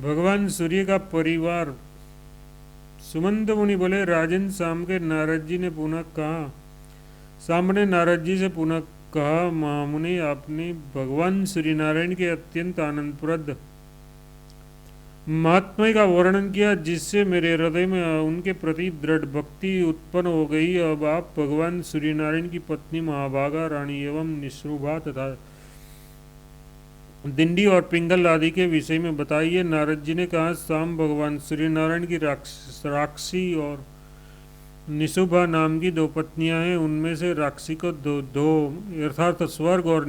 भगवान सूर्य का परिवार। सुमंत मुनि बोले, राजन शाम के नारद जी ने पुनः कहा शाम ने नारद जी से पुनः कहा, महामुनि आपने भगवान सूर्य नारायण के अत्यंत आनंदप्रद महात्म्य का वर्णन किया, जिससे मेरे हृदय में उनके प्रति दृढ़ भक्ति उत्पन्न हो गई। अब आप भगवान सूर्य नारायण की पत्नी महाभागा रानी एवं निश्रुभा तथा दिंडी और पिंगल आदि के विषय में बताइए। नारद जी ने कहा, शाम भगवान सूर्य नारायण की राक्षसी और निशुभा नाम की दो पत्नियां हैं। उनमें से राक्षसी को दो अर्थात स्वर्ग और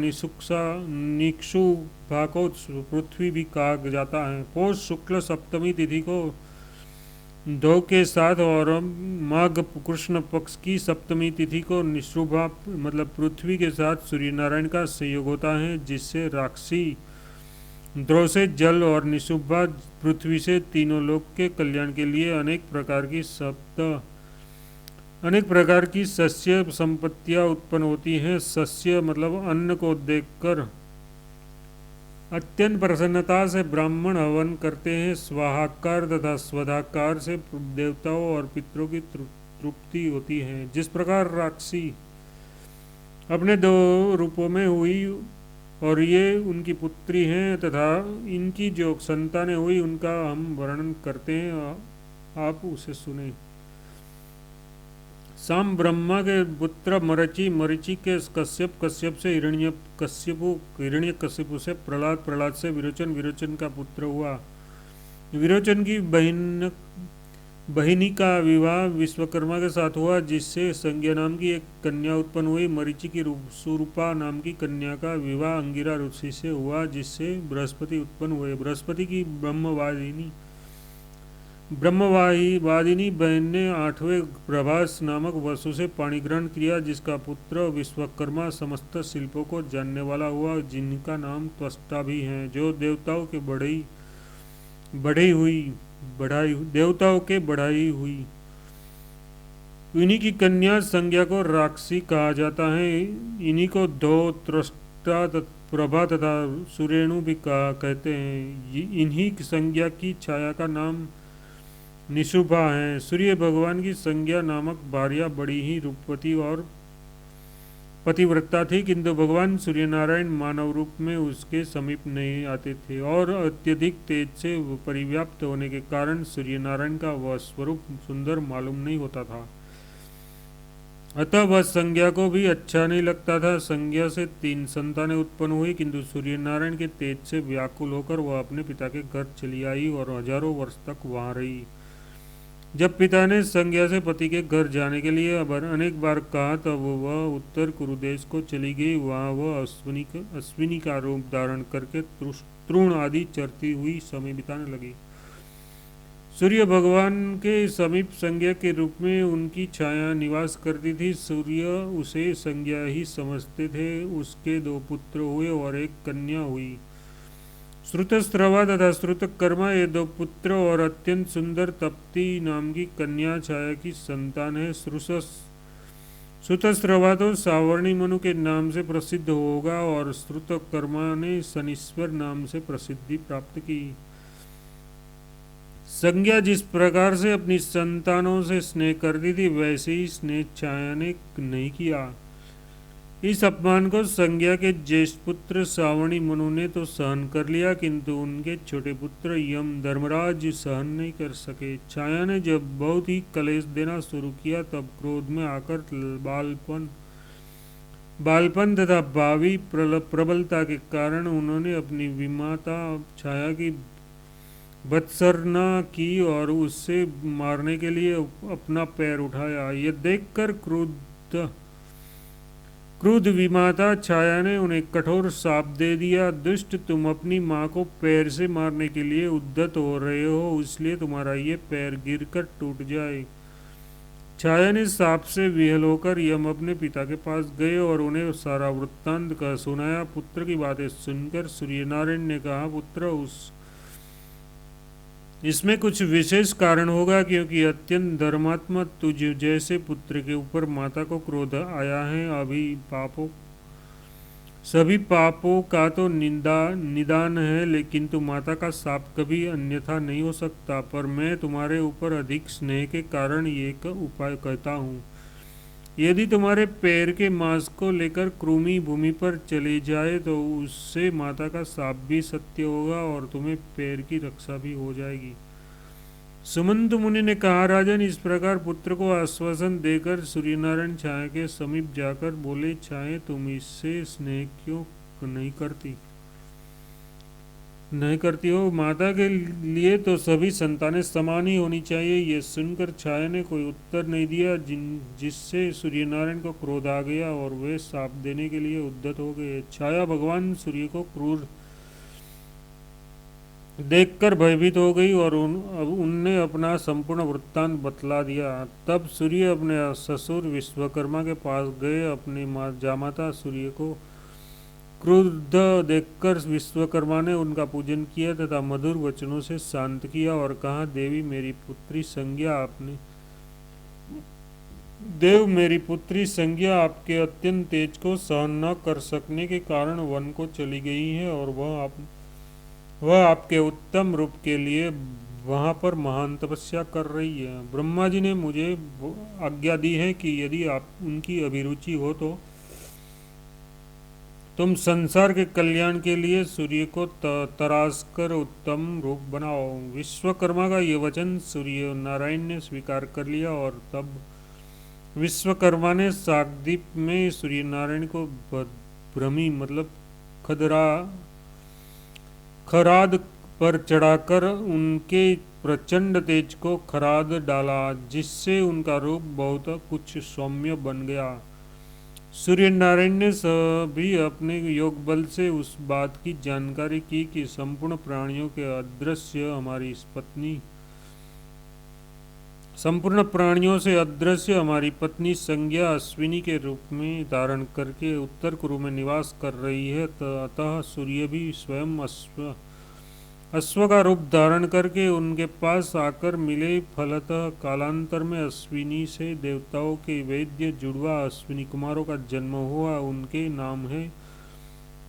निक्षुभा को पृथ्वी भी कहा जाता है। पौष शुक्ल सप्तमी तिथि को दो के साथ और माघ कृष्ण पक्ष की सप्तमी तिथि को निश्रुभा मतलब पृथ्वी के साथ सूर्य नारायण का संयोग होता है, जिससे राक्षसी द्रव से जल और निशुभा पृथ्वी से तीनों लोक के कल्याण के लिए अनेक प्रकार की सस्य संपत्तियां उत्पन्न होती हैं। सस्य मतलब अन्न को देखकर अत्यंत प्रसन्नता से ब्राह्मण हवन करते हैं। स्वाहाकार तथा स्वधाकार से देवताओं और पितरों की तृप्ति होती है। जिस प्रकार राक्षसी अपने दो रूपों में हुई और ये उनकी पुत्री हैं तथा इनकी जो संतानें हुई उनका हम वर्णन करते हैं, आप उसे सुने। शाम ब्रह्मा के पुत्र मरीचि के कश्यप से हिरण्यकशिपु से प्रहलाद से विरोचन का पुत्र हुआ। विरोचन की बहिनी का विवाह विश्वकर्मा के साथ हुआ, जिससे संज्ञा नाम की एक कन्या उत्पन्न हुई। मरीचि की सुरूपा नाम की कन्या का विवाह अंगिरा ऋषि से हुआ, जिससे बृहस्पति उत्पन्न हुए। बृहस्पति की ब्रह्मवादिनी बहन ने 8वें प्रभास नामक वसु से पाणी ग्रहण किया, जिसका पुत्र विश्वकर्मा समस्त शिल्पों को जानने वाला हुआ, जिनका नाम त्वष्टा भी है, जो देवताओं के बढ़ाई हुई। इन्हीं की कन्या संज्ञा को राक्षसी कहा जाता है। इन्हीं को दो त्रष्टा प्रभा तथा सुरेणु भी कहते हैं। इन्हीं की संज्ञा की छाया का नाम निशुभा है। सूर्य भगवान की संज्ञा नामक भार्या बड़ी ही रूपवती और पतिव्रता थी, किंतु भगवान सूर्य नारायण मानव रूप में उसके समीप नहीं आते थे और अत्यधिक तेज से परिव्याप्त होने के कारण सूर्य नारायण का वह स्वरूप सुंदर मालूम नहीं होता था। अतः वह संज्ञा को भी अच्छा नहीं लगता था। संज्ञा से 3 संतानें उत्पन्न हुई, किंतु सूर्य नारायण के तेज से व्याकुल होकर वह अपने पिता के घर चली आई और हजारों वर्ष तक वहां रही। जब पिता ने संज्ञा से पति के घर जाने के लिए अनेक बार कहा, तब वह उत्तर कुरुदेश को चली गई। वहां वह अश्विनी का रूप धारण करके तृण आदि चरती हुई समय बिताने लगी। सूर्य भगवान के समीप संज्ञा के रूप में उनकी छाया निवास करती थी। सूर्य उसे संज्ञा ही समझते थे। उसके 2 पुत्र हुए और एक कन्या हुई। श्रुतस्रवा तथा श्रुतकर्मा ये 2 पुत्र और अत्यंत सुंदर तप्ती नाम की कन्या छाया की संतान है। श्रुतस्रवा तो सावर्णी मनु के नाम से प्रसिद्ध होगा और श्रुतकर्मा ने शनिश्वर नाम से प्रसिद्धि प्राप्त की। संज्ञा जिस प्रकार से अपनी संतानों से स्नेह करती थी, वैसे ही स्नेह छाया ने नहीं किया। इस अपमान को संज्ञा के ज्येष्ठ पुत्र सावर्णी मनु ने तो सहन कर लिया, किंतु उनके छोटे पुत्र यम धर्मराज सहन नहीं कर सके। छाया ने जब बहुत ही कलेश देना शुरू किया, तब क्रोध में आकर बालपन तथा भावी प्रबलता के कारण उन्होंने अपनी विमाता छाया की भत्सरना की और उससे मारने के लिए अपना पैर उठाया। यह देखकर क्रुद्ध विमाता छाया ने उन्हें कठोर शाप दे दिया। दुष्ट, तुम अपनी माँ को पैर से मारने के लिए उद्यत हो रहे हो, इसलिए तुम्हारा ये पैर गिरकर टूट जाए। छाया ने शाप से विहल होकर यम अपने पिता के पास गए और उन्हें सारा वृत्तांत का सुनाया। पुत्र की बातें सुनकर सूर्य नारायण ने कहा, पुत्र इसमें कुछ विशेष कारण होगा, क्योंकि अत्यंत धर्मात्मा तुझ जैसे पुत्र के ऊपर माता को क्रोध आया है। सभी पापों का तो निदान है, लेकिन तो माता का शाप कभी अन्यथा नहीं हो सकता। पर मैं तुम्हारे ऊपर अधिक स्नेह के कारण ये एक उपाय कहता हूँ। यदि तुम्हारे पैर के मांस को लेकर कृमि भूमि पर चले जाए तो उससे माता का शाप भी सत्य होगा और तुम्हें पैर की रक्षा भी हो जाएगी। सुमंत मुनि ने कहा, राजन, इस प्रकार पुत्र को आश्वासन देकर सूर्यनारायण छाया के समीप जाकर बोले, छाया, तुम इससे स्नेह क्यों नहीं करती हो? माता के लिए तो सभी संतानें समान ही होनी चाहिए। यह सुनकर छाया ने कोई उत्तर नहीं दिया, जिससे सूर्यनारायण को क्रोध आ गया और वे शाप देने के लिए उद्यत हो गए। छाया भगवान सूर्य को क्रूर देखकर भयभीत हो गई और अब उनने अपना संपूर्ण वृत्तांत बतला दिया। तब सूर्य अपने ससुर विश्वकर्मा के पास गए। अपनी जामाता सूर्य को क्रुद्ध देखकर विश्वकर्मा ने उनका पूजन किया तथा मधुर वचनों से शांत किया और कहा, मेरी पुत्री संज्ञा आपके अत्यंत तेज को सहन न कर सकने के कारण वन को चली गई है और वह आपके उत्तम रूप के लिए वहां पर महान तपस्या कर रही है। ब्रह्मा जी ने मुझे आज्ञा दी है कि यदि आप उनकी अभिरुचि हो तो तुम संसार के कल्याण के लिए सूर्य को तराश कर उत्तम रूप बनाओ। विश्वकर्मा का ये वचन सूर्य नारायण ने स्वीकार कर लिया और तब विश्वकर्मा ने सागदीप में सूर्य नारायण को भ्रमी मतलब खराद पर चढ़ाकर उनके प्रचंड तेज को खराद डाला, जिससे उनका रूप बहुत कुछ सौम्य बन गया। सूर्य नारायण ने सभी अपने योग बल से उस बात की जानकारी की कि संपूर्ण प्राणियों के संपूर्ण प्राणियों से अदृश्य हमारी पत्नी संज्ञा अश्विनी के रूप में धारण करके उत्तर कुरु में निवास कर रही है। अतः सूर्य भी स्वयं अश्व का रूप धारण करके उनके पास आकर मिले। फलतः कालांतर में अश्विनी से देवताओं के वैद्य जुड़वा अश्विनी कुमारों का जन्म हुआ। उनके नाम है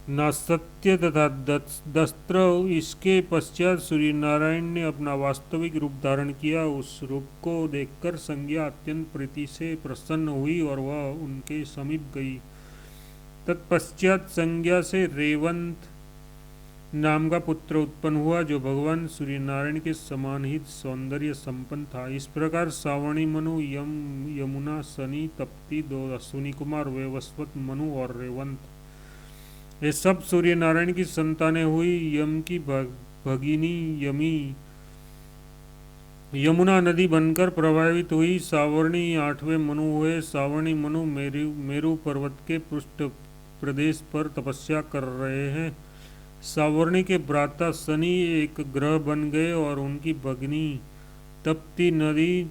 नासत्य तथा दस्त्र। इसके पश्चात सूर्य नारायण ने अपना वास्तविक रूप धारण किया। उस रूप को देखकर संज्ञा अत्यंत प्रीति से प्रसन्न हुई और वह उनके समीप गई। तत्पश्चात संज्ञा से रेवंत नाम का पुत्र उत्पन्न हुआ, जो भगवान सूर्य नारायण के समान ही सौंदर्य संपन्न था। इस प्रकार सावर्णी, मनु, यमुना, शनि, तप्ती, दो अश्विनी कुमार वैवस्वत, मनु और रेवंत, ये सब सूर्य नारायण की संतानें हुई। यम की भगिनी यमुना नदी बनकर प्रभावित हुई। सावर्णी 8वें मनु हुए। सावर्णी मनु मेरु पर्वत के पृष्ठ प्रदेश पर तपस्या कर रहे हैं। सावर्णी के भ्राता शनि एक ग्रह बन गए और उनकी भगिनी तप्ती नदी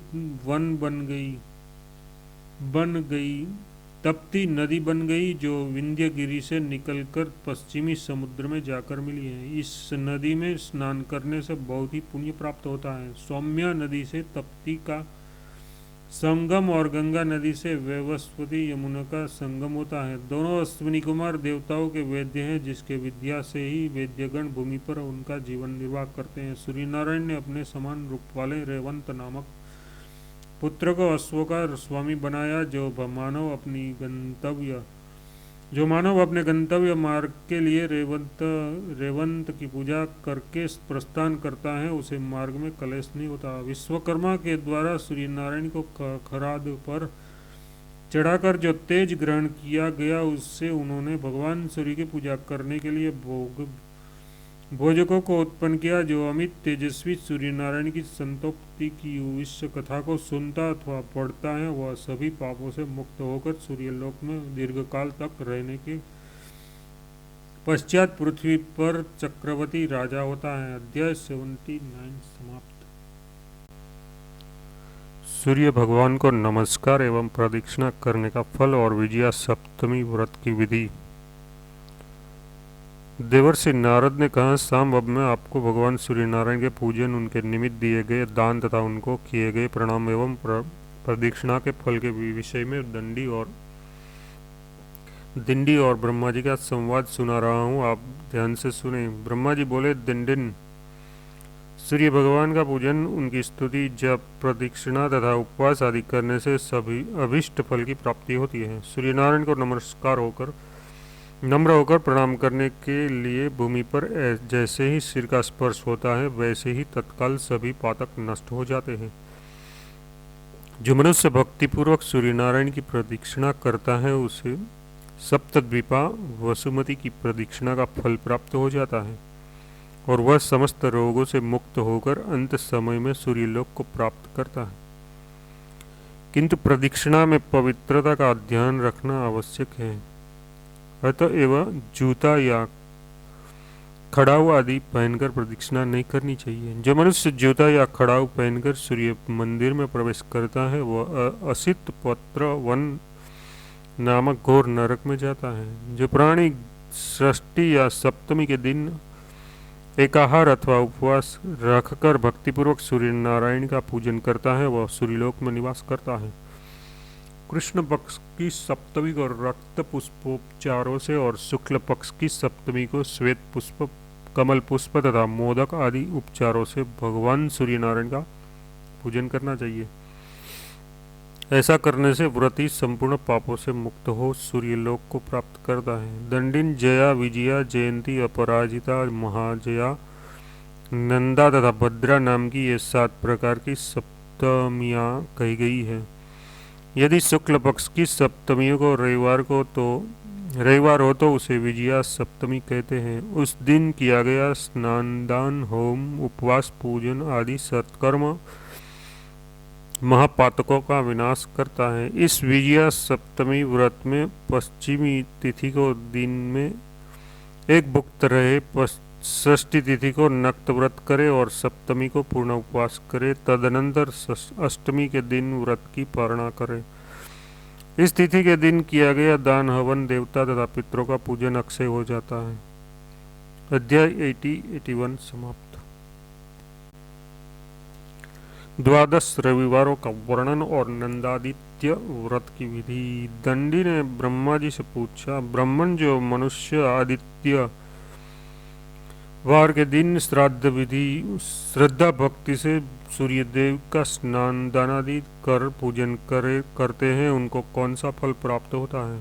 बन गई, जो विंध्यगिरी से निकलकर पश्चिमी समुद्र में जाकर मिली है। इस नदी में स्नान करने से बहुत ही पुण्य प्राप्त होता है। सौम्या नदी से तप्ती का संगम और गंगा नदी से वैवस्वती यमुना का संगम होता है। दोनों अश्विनी कुमार देवताओं के वैद्य हैं, जिसके विद्या से ही वैद्यगण भूमि पर उनका जीवन निर्वाह करते हैं। सूर्य नारायण ने अपने समान रूप वाले रेवंत नामक पुत्र को अश्व का स्वामी बनाया, जो मानव अपने गंतव्य मार्ग के लिए रेवंत की पूजा करके प्रस्थान करता है, उसे मार्ग में कलेश नहीं होता। विश्वकर्मा के द्वारा सूर्य नारायण को खराद पर चढ़ाकर जो तेज ग्रहण किया गया, उससे उन्होंने भगवान सूर्य की पूजा करने के लिए भोजकों को उत्पन्न किया। जो अमित तेजस्वी सूर्य नारायण की संतोक्ति की इस कथा को सुनता अथवा पढ़ता है, वह सभी पापों से मुक्त होकर सूर्यलोक में दीर्घकाल तक रहने के पश्चात पृथ्वी पर चक्रवर्ती राजा होता है। अध्याय 79 समाप्त। सूर्य भगवान को नमस्कार एवं प्रदक्षिणा करने का फल और विजया सप्तमी व्रत की विधि। देवर्षि नारद ने कहा, सांब, अब मैं आपको भगवान सूर्य नारायण के पूजन, उनके निमित्त दिए गए दान तथा उनको किए गए प्रणाम एवं प्रदक्षिणा के फल के विषय में दंडी और दिंडी और ब्रह्मा जी का संवाद सुना रहा हूँ, आप ध्यान से सुने। ब्रह्मा जी बोले, दिंडिन, सूर्य भगवान का पूजन, उनकी स्तुति, जप, प्रदक्षिणा तथा उपवास आदि करने से सभी अभिष्ट फल की प्राप्ति होती है। सूर्य नारायण को नम्र होकर प्रणाम करने के लिए भूमि पर जैसे ही सिर का स्पर्श होता है वैसे ही तत्काल सभी पातक नष्ट हो जाते हैं। जो मनुष्य भक्तिपूर्वक सूर्य नारायण की प्रदक्षिणा करता है उसे सप्तद्वीपा वसुमती की प्रदक्षिणा का फल प्राप्त हो जाता है और वह समस्त रोगों से मुक्त होकर अंत समय में सूर्यलोक को प्राप्त करता है। किंतु प्रदक्षिणा में पवित्रता का ध्यान रखना आवश्यक है। अतएव जूता या खड़ाऊ आदि पहनकर प्रदक्षिणा नहीं करनी चाहिए। जो मनुष्य जूता या खड़ाऊ पहनकर सूर्य मंदिर में प्रवेश करता है वह असित पत्र वन नामक घोर नरक में जाता है। जो प्राणी षष्ठी या सप्तमी के दिन एकाहार अथवा उपवास रखकर भक्तिपूर्वक सूर्य नारायण का पूजन करता है वह सूर्यलोक में निवास करता है। कृष्ण पक्ष की सप्तमी को रक्त पुष्पोपचारों से और शुक्ल पक्ष की सप्तमी को श्वेत पुष्प, कमल पुष्प तथा मोदक आदि उपचारों से भगवान सूर्य नारायण का पूजन करना चाहिए। ऐसा करने से व्रती संपूर्ण पापों से मुक्त हो सूर्यलोक को प्राप्त करता है। दंडिन, जया, विजया, जयंती, अपराजिता, महाजया, नंदा तथा भद्रा नाम की ये 7 प्रकार की सप्तमियां कही गई है। यदि शुक्ल पक्ष की सप्तमियों को रविवार हो तो उसे विजया सप्तमी कहते हैं। उस दिन किया गया स्नान, दान, होम, उपवास, पूजन आदि सत्कर्म महापातकों का विनाश करता है। इस विजया सप्तमी व्रत में पश्चिमी तिथि को दिन में एक भुक्त रहे, षष्ठी तिथि को नक्त व्रत करे और सप्तमी को पूर्ण उपवास करे। तदनंतर अष्टमी के दिन व्रत की पारणा करे। इस तिथि के दिन किया गया दान, हवन, देवता तथा पितरों का पूजन अक्षय हो जाता है। अध्याय 80-81 समाप्त। 12 रविवारों का वर्णन और नंदादित्य व्रत की विधि। दंडी ने ब्रह्मा जी से पूछा, ब्राह्मण जो मनुष्य आदित्य वार के दिन श्राद्ध विधि श्रद्धा भक्ति से सूर्यदेव का स्नान दान आदि कर पूजन करते हैं उनको कौन सा फल प्राप्त होता है?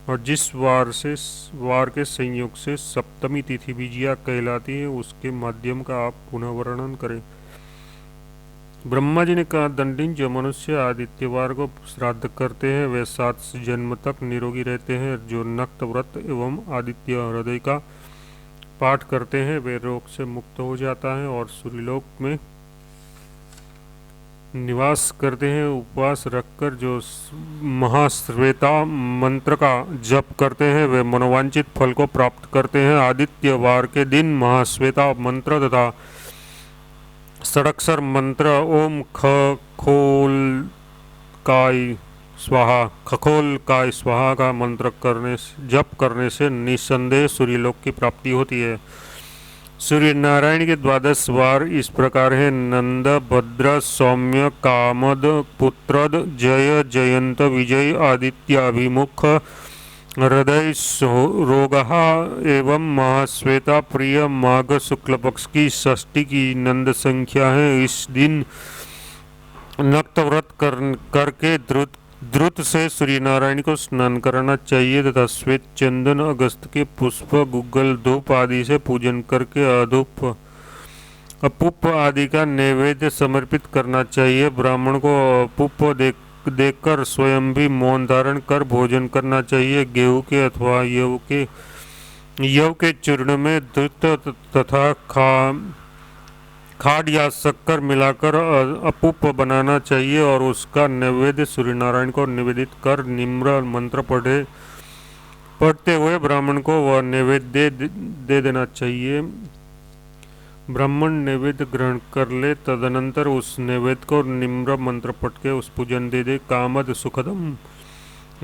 और जिस वार के संयोग से सप्तमी तिथि विजया कहलाती है उसके माध्यम का आप पुनः वर्णन करें। ब्रह्मा जी ने कहा, दंडिन, जो मनुष्य आदित्यवार को श्राद्ध करते हैं वे 7 जन्म तक निरोगी रहते हैं। जो नक्त व्रत एवं आदित्य हृदय का पाठ करते हैं वे रोग से मुक्त हो जाता है और सूर्यलोक में निवास करते हैं। उपवास रखकर जो महाश्वेता मंत्र का जप करते हैं वे मनोवांछित फल को प्राप्त करते हैं। आदित्यवार के दिन महाश्वेता मंत्र तथा षडक्षर मंत्र ओम खखोल काय स्वाहा का मंत्र जप करने से निसंदेह सूर्यलोक की प्राप्ति होती है। सूर्य नारायण के 12 वार इस प्रकार है: नंद, भद्र, सौम्य, कामद, पुत्रद, जय, जयंत, विजय, आदित्याभिमुख, हृदय रोगः एवं महाश्वेता प्रिय माघ शुक्ल पक्ष की षष्ठी की नंद संख्या है। इस दिन नक्त व्रत करके द्रुत से सूर्य नारायण को स्नान कराना चाहिए तथा श्वेत चंदन, अगस्त के पुष्प, गुग्गल, धूप आदि से पूजन करके अपूप आदि का नैवेद्य समर्पित करना चाहिए। ब्राह्मण को अपूप देकर स्वयं भी मौन धारण कर भोजन करना चाहिए। गेहूं के अथवा यव के चूर्ण में दूध तथा खाद या शक्कर मिलाकर अपूप बनाना चाहिए और उसका नैवेद्य सूर्य नारायण को निवेदित कर निम्र मंत्र पढ़ते हुए ब्राह्मण को वह नैवेद्य दे देना चाहिए। ब्राह्मण नैवेद्य ग्रहण कर ले, तदनंतर उस नैवेद्य को निम्र मंत्र पढ़ के उस पूजन दे दे। कामद सुखदम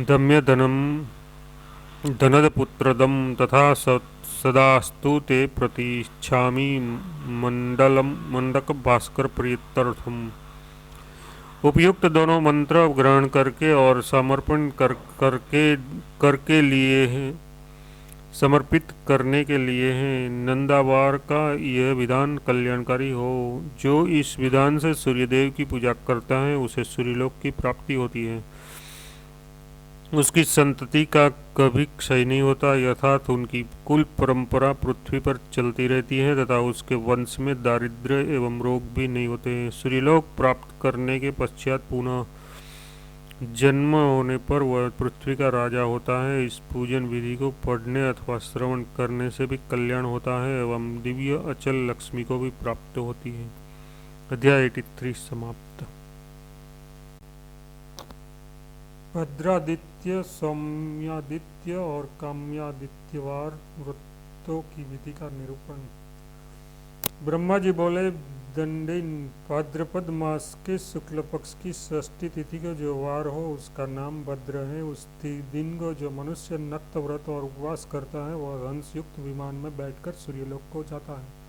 दम्य धनम धनद पुत्रदम तथा सदास्तु ते प्रतिच्छामि मंडक भास्कर प्रियतर्थम। उपयुक्त दोनों मंत्र ग्रहण करके और समर्पण करके लिए हैं, समर्पित करने के लिए हैं। नंदावार का यह विधान कल्याणकारी हो। जो इस विधान से सूर्यदेव की पूजा करता है उसे सूर्यलोक की प्राप्ति होती है। उसकी संतति का कभी क्षय नहीं होता, यथार्थ उनकी कुल परंपरा पृथ्वी पर चलती रहती है तथा उसके वंश में दारिद्र्य एवं रोग भी नहीं होते हैं। सूर्यलोक प्राप्त करने के पश्चात पुनः जन्म होने पर वह पृथ्वी का राजा होता है। इस पूजन विधि को पढ़ने अथवा श्रवण करने से भी कल्याण होता है एवं दिव्य अचल लक्ष्मी को भी प्राप्त होती है। अध्याय 83 समाप्त। भद्रादित्य, सौम्यादित्य और काम्यादित्यवार व्रतों की विधि का निरूपण। ब्रह्मा जी बोले, दंडिन भाद्रपद मास के शुक्ल पक्ष की षष्ठी तिथि को जो वार हो उसका नाम भद्र है। उस दिन को जो मनुष्य नक्त व्रत और उपवास करता है वह हंसयुक्त विमान में बैठकर सूर्यलोक को जाता है।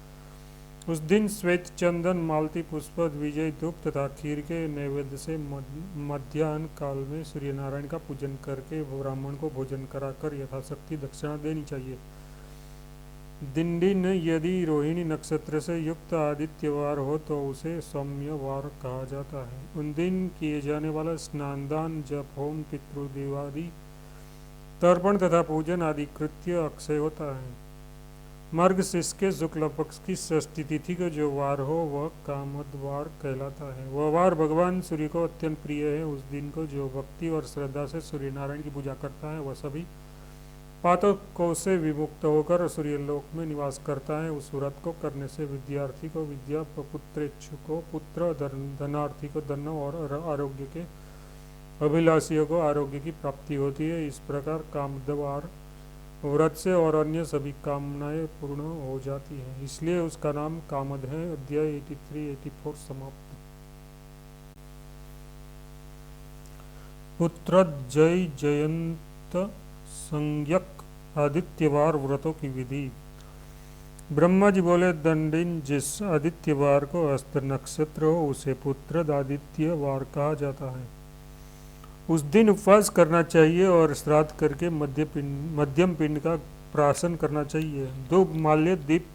उस दिन श्वेत चंदन, मालती पुष्प, विजय धूप तथा खीर के नैवेद्य से मध्याह्न काल में सूर्य नारायण का पूजन करके ब्राह्मण को भोजन कराकर यथाशक्ति दक्षिणा देनी चाहिए। दिंडिन यदि रोहिणी नक्षत्र से युक्त आदित्यवार हो तो उसे सौम्यवार कहा जाता है। उन दिन किए जाने वाला स्नान, दान, जप, होम, पितृदेवादि तर्पण तथा पूजन आदि कृत्य अक्षय होता है। मार्गशीर्ष के शुक्ल पक्ष की षष्ठी तिथि को जो वार हो वह कामदवार कहलाता है। वह वार भगवान सूर्य को अत्यंत प्रिय है। उस दिन को जो भक्ति और श्रद्धा से सूर्य नारायण की पूजा करता है वह सभी पातकों से विमुक्त होकर सूर्यलोक में निवास करता है। उस व्रत को करने से विद्यार्थी को विद्या, पुत्रेच्छु को पुत्र, धनार्थी को धन और आरोग्य के अभिलाषियों को आरोग्य की प्राप्ति होती है। इस प्रकार कामदवार व्रत से और अन्य सभी कामनाएं पूर्ण हो जाती हैं, इसलिए उसका नाम कामद है। अध्याय 83-84 समाप्त। पुत्र जय जयंत संज्ञक आदित्यवार व्रतों की विधि। ब्रह्मा जी बोले, दंडिन जिस आदित्यवार को हस्त नक्षत्र हो उसे पुत्र आदित्यवार कहा जाता है। उस दिन उपवास करना चाहिए और श्राद्ध करके मध्यम पिंड का प्राशन करना चाहिए। धूप, माल्य, दीप,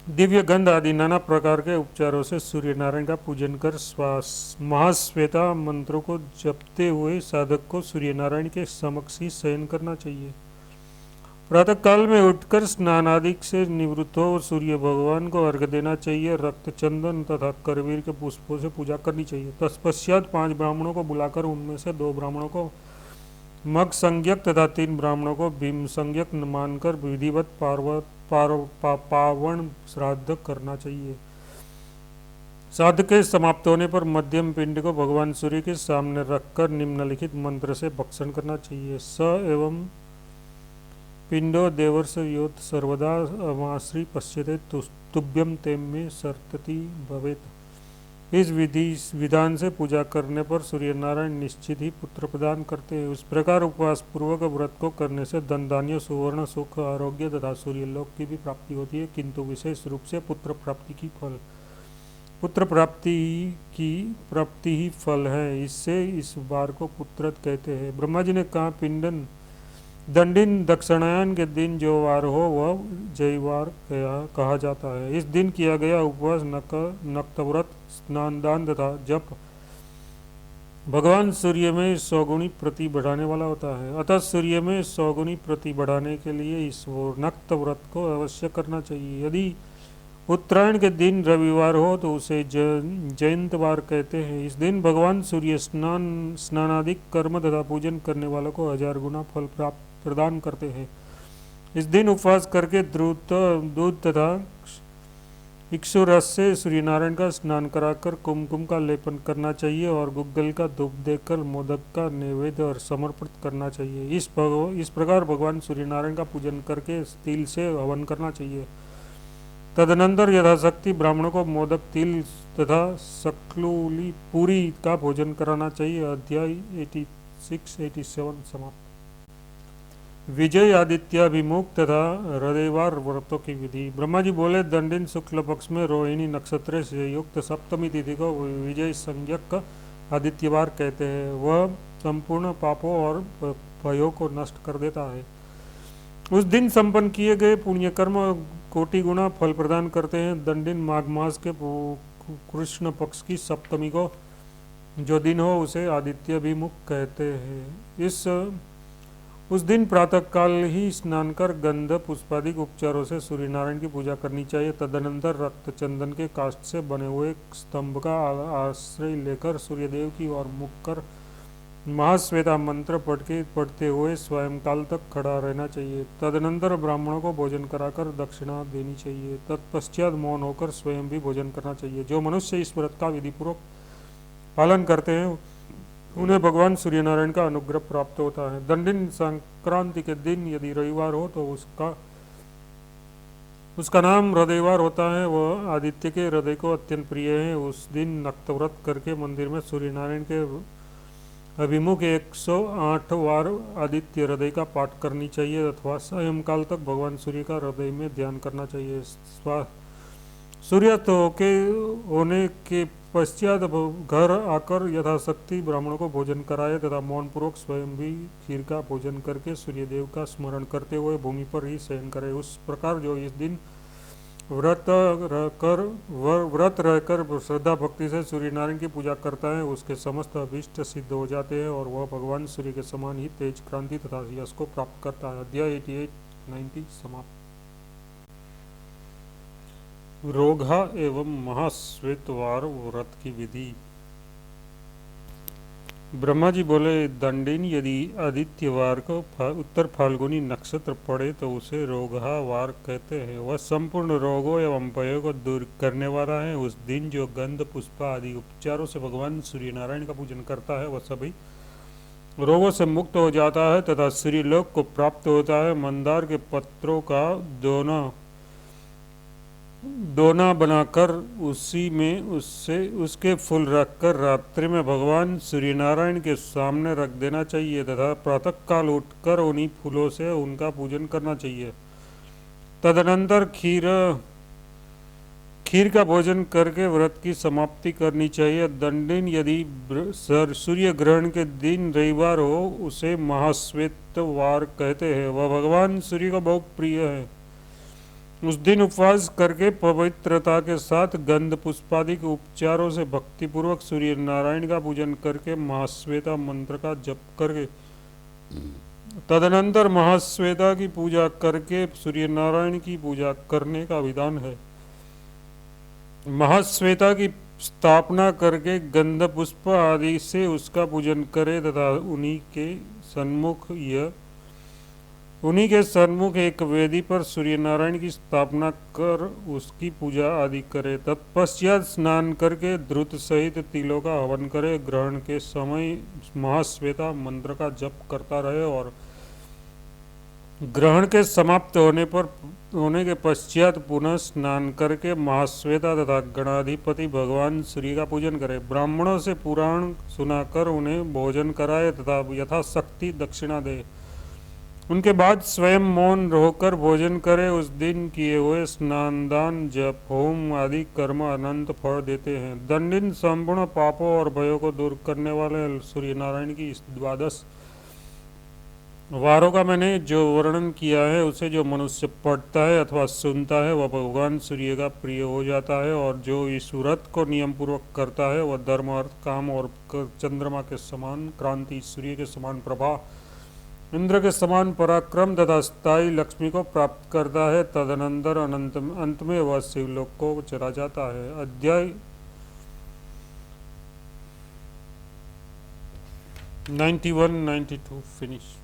दिव्य गंध आदि नाना प्रकार के उपचारों से सूर्य नारायण का पूजन कर महाश्वेता मंत्रों को जपते हुए साधक को सूर्य नारायण के समक्ष ही शयन करना चाहिए। प्रातः काल में उठकर स्नान आदि से निवृत्त हो सूर्य भगवान को अर्घ्य देना चाहिए। रक्त, चंदन तथा करवीर के पुष्पों से पूजा करनी चाहिए। तत्पश्चात 5 ब्राह्मणों को बुलाकर उनमें से 2 ब्राह्मणों को मग संज्ञक तथा 3 ब्राह्मणों को भीम संज्ञक मानकर विधिवत पावन श्राद्ध करना चाहिए। श्राद्ध के समाप्त होने पर मध्यम पिंड को भगवान सूर्य के सामने रखकर निम्नलिखित मंत्र से भक्षण करना चाहिए। स एवं पिंडो देवर्ष योत सर्वदा अमाश्री पश्यते तुभ्यम तेम में सर्तति भवेत। इस विधान से पूजा करने पर सूर्य नारायण निश्चित ही पुत्र प्रदान करते हैं। उस प्रकार उपवास पूर्वक व्रत को करने से धन, धान्य, सुवर्ण, सुख, आरोग्य तथा सूर्यलोक की भी प्राप्ति होती है, किंतु विशेष रूप से पुत्र प्राप्ति ही फल है। इससे इस वार को पुत्रत कहते हैं। ब्रह्मा जी ने कहा, पिंडन दंडिन दक्षिणायन के दिन जो वार हो वह जयवार कहा जाता है। इस दिन किया गया उपवास, नक्तव्रत, स्नान, दान तथा जप भगवान सूर्य में 100 गुणी प्रति बढ़ाने वाला होता है। अतः सूर्य में 100 गुणी प्रति बढ़ाने के लिए इस नक्त व्रत को अवश्य करना चाहिए। यदि उत्तरायण के दिन रविवार हो तो उसे जयंतवार कहते हैं। इस दिन भगवान सूर्य स्नानादि कर्म तथा पूजन करने वालों को 1000 गुना फल प्रदान करते हैं। इस दिन उपवास करके दूध तथा इक्षु रस से सूर्य नारायण का स्नान कराकर कुमकुम का लेपन करना चाहिए और गुग्गल का धूप देकर मोदक का नैवेद्य और समर्पित करना चाहिए। इस प्रकार भगवान सूर्य नारायण का पूजन करके तिल से हवन करना चाहिए। तदनंतर यथाशक्ति ब्राह्मणों को मोदक, तिल तथा सकलूली पूरी का भोजन कराना चाहिए। अध्याय 86-87 समाप्त। विजय आदित्याभिमुख तथा हृदयवार व्रतों की विधि। ब्रह्मा जी बोले, दंडिन शुक्ल पक्ष में रोहिणी नक्षत्र से युक्त सप्तमी तिथि को विजय संज्ञक आदित्यवार कहते हैं। वह संपूर्ण पापों और भयों को नष्ट कर देता है। उस दिन संपन्न किए गए पुण्य कर्म कोटि गुना फल प्रदान करते हैं। दंडिन माघ मास के कृष्ण पक्ष की सप्तमी को जो दिन हो उसे आदित्याभिमुख कहते हैं। उस दिन प्रातः काल ही स्नान कर गंध पुष्पादिक उपचारों से सूर्य नारायण की पूजा करनी चाहिए। तदनंतर रक्त चंदन के काष्ठ से बने हुए स्तंभ का आश्रय लेकर सूर्यदेव की ओर मुख कर महाश्वेता मंत्र पढ़ते हुए स्वयं काल तक खड़ा रहना चाहिए। तदनंतर ब्राह्मणों को भोजन कराकर दक्षिणा देनी चाहिए। तत्पश्चात मौन होकर स्वयं भी भोजन करना चाहिए। जो मनुष्य इस व्रत का विधिपूर्वक पालन करते हैं उन्हें भगवान सूर्य नारायण का अनुग्रह प्राप्त होता है। दंडिन संक्रांति के दिन यदि रविवार हो तो उसका नाम हृदयवार होता है। वह आदित्य के हृदय को अत्यंत प्रिय है। उस दिन नक्तव्रत करके मंदिर में सूर्य नारायण के अभिमुख 108 बार आदित्य हृदय का पाठ करनी चाहिए अथवा सायंकाल तक भगवान सूर्य का हृदय में ध्यान करना चाहिए। सूर्यास्त होने के पश्चात घर आकर यथाशक्ति ब्राह्मणों को भोजन कराए तथा मौन पूर्वक स्वयं भी खीर का भोजन करके सूर्यदेव का स्मरण करते हुए भूमि पर ही शयन करे। उस प्रकार जो इस दिन व्रत रहकर श्रद्धा भक्ति से सूर्य नारायण की पूजा करता है उसके समस्त अभीष्ट सिद्ध हो जाते हैं और वह भगवान सूर्य के समान ही तेज क्रांति तथा यश को प्राप्त करता है। अध्याय 88-90 समाप्त। रोगा एवं महाश्वेतवार व्रत की विधि। ब्रह्मा जी बोले, दंडिन यदि आदित्यवार को उत्तर फाल्गुनी नक्षत्र पड़े तो उसे रोगावार कहते हैं। वह संपूर्ण रोगों एवं भयों को दूर करने वाला है। उस दिन जो गंध पुष्प आदि उपचारों से भगवान सूर्य नारायण का पूजन करता है वह सभी रोगों से मुक्त हो जाता है तथा सूर्यलोक को प्राप्त होता है। मंदार के पत्रों का दोना बनाकर उसी में उसके फूल रखकर रात्रि में भगवान सूर्य नारायण के सामने रख देना चाहिए तथा प्रातः काल उठकर उन्हीं फूलों से उनका पूजन करना चाहिए। तदनंतर खीर का भोजन करके व्रत की समाप्ति करनी चाहिए। दंडिन यदि सूर्य ग्रहण के दिन रविवार हो उसे महाश्वेतवार कहते हैं। वह भगवान सूर्य को बहुत प्रिय है। उस दिन उपवास करके पवित्रता के साथ गंध पुष्पादिक उपचारों से भक्तिपूर्वक सूर्य नारायण का पूजन करके महाश्वेता मंत्र का जप करके तदनंतर महाश्वेता की पूजा करके सूर्य नारायण की पूजा करने का विधान है। महाश्वेता की स्थापना करके गंध पुष्प आदि से उसका पूजन करे तथा उन्हीं के सन्मुख एक वेदी पर सूर्य नारायण की स्थापना कर उसकी पूजा आदि करे। तत्पश्चात स्नान करके द्रुत सहित तिलों का हवन करे। ग्रहण के समय महाश्वेता मंत्र का जप करता रहे और ग्रहण के समाप्त होने के पश्चात पुनः स्नान करके महाश्वेता तथा गणाधिपति भगवान सूर्य का पूजन करे। ब्राह्मणों से पुराण सुनाकर उन्हें भोजन कराए तथा यथाशक्ति दक्षिणा दे। उनके बाद स्वयं मौन होकर भोजन करे। उस दिन किए हुए स्नान दान जप होम आदि कर्म अनंत फल देते हैं। दंडिन संपूर्ण पापों और भयों को दूर करने वाले सूर्य नारायण की इस 12 वारों का मैंने जो वर्णन किया है उसे जो मनुष्य पढ़ता है अथवा सुनता है वह भगवान सूर्य का प्रिय हो जाता है और जो इस व्रत को नियम पूर्वक करता है वह धर्म अर्थ काम और चंद्रमा के समान क्रांति, सूर्य के समान प्रभा, इंद्र के समान पराक्रम तथा स्थायी लक्ष्मी को प्राप्त करता है। तदनंतर अंत में वह शिवलोक को चला जाता है। अध्याय 91-92 फिनिश।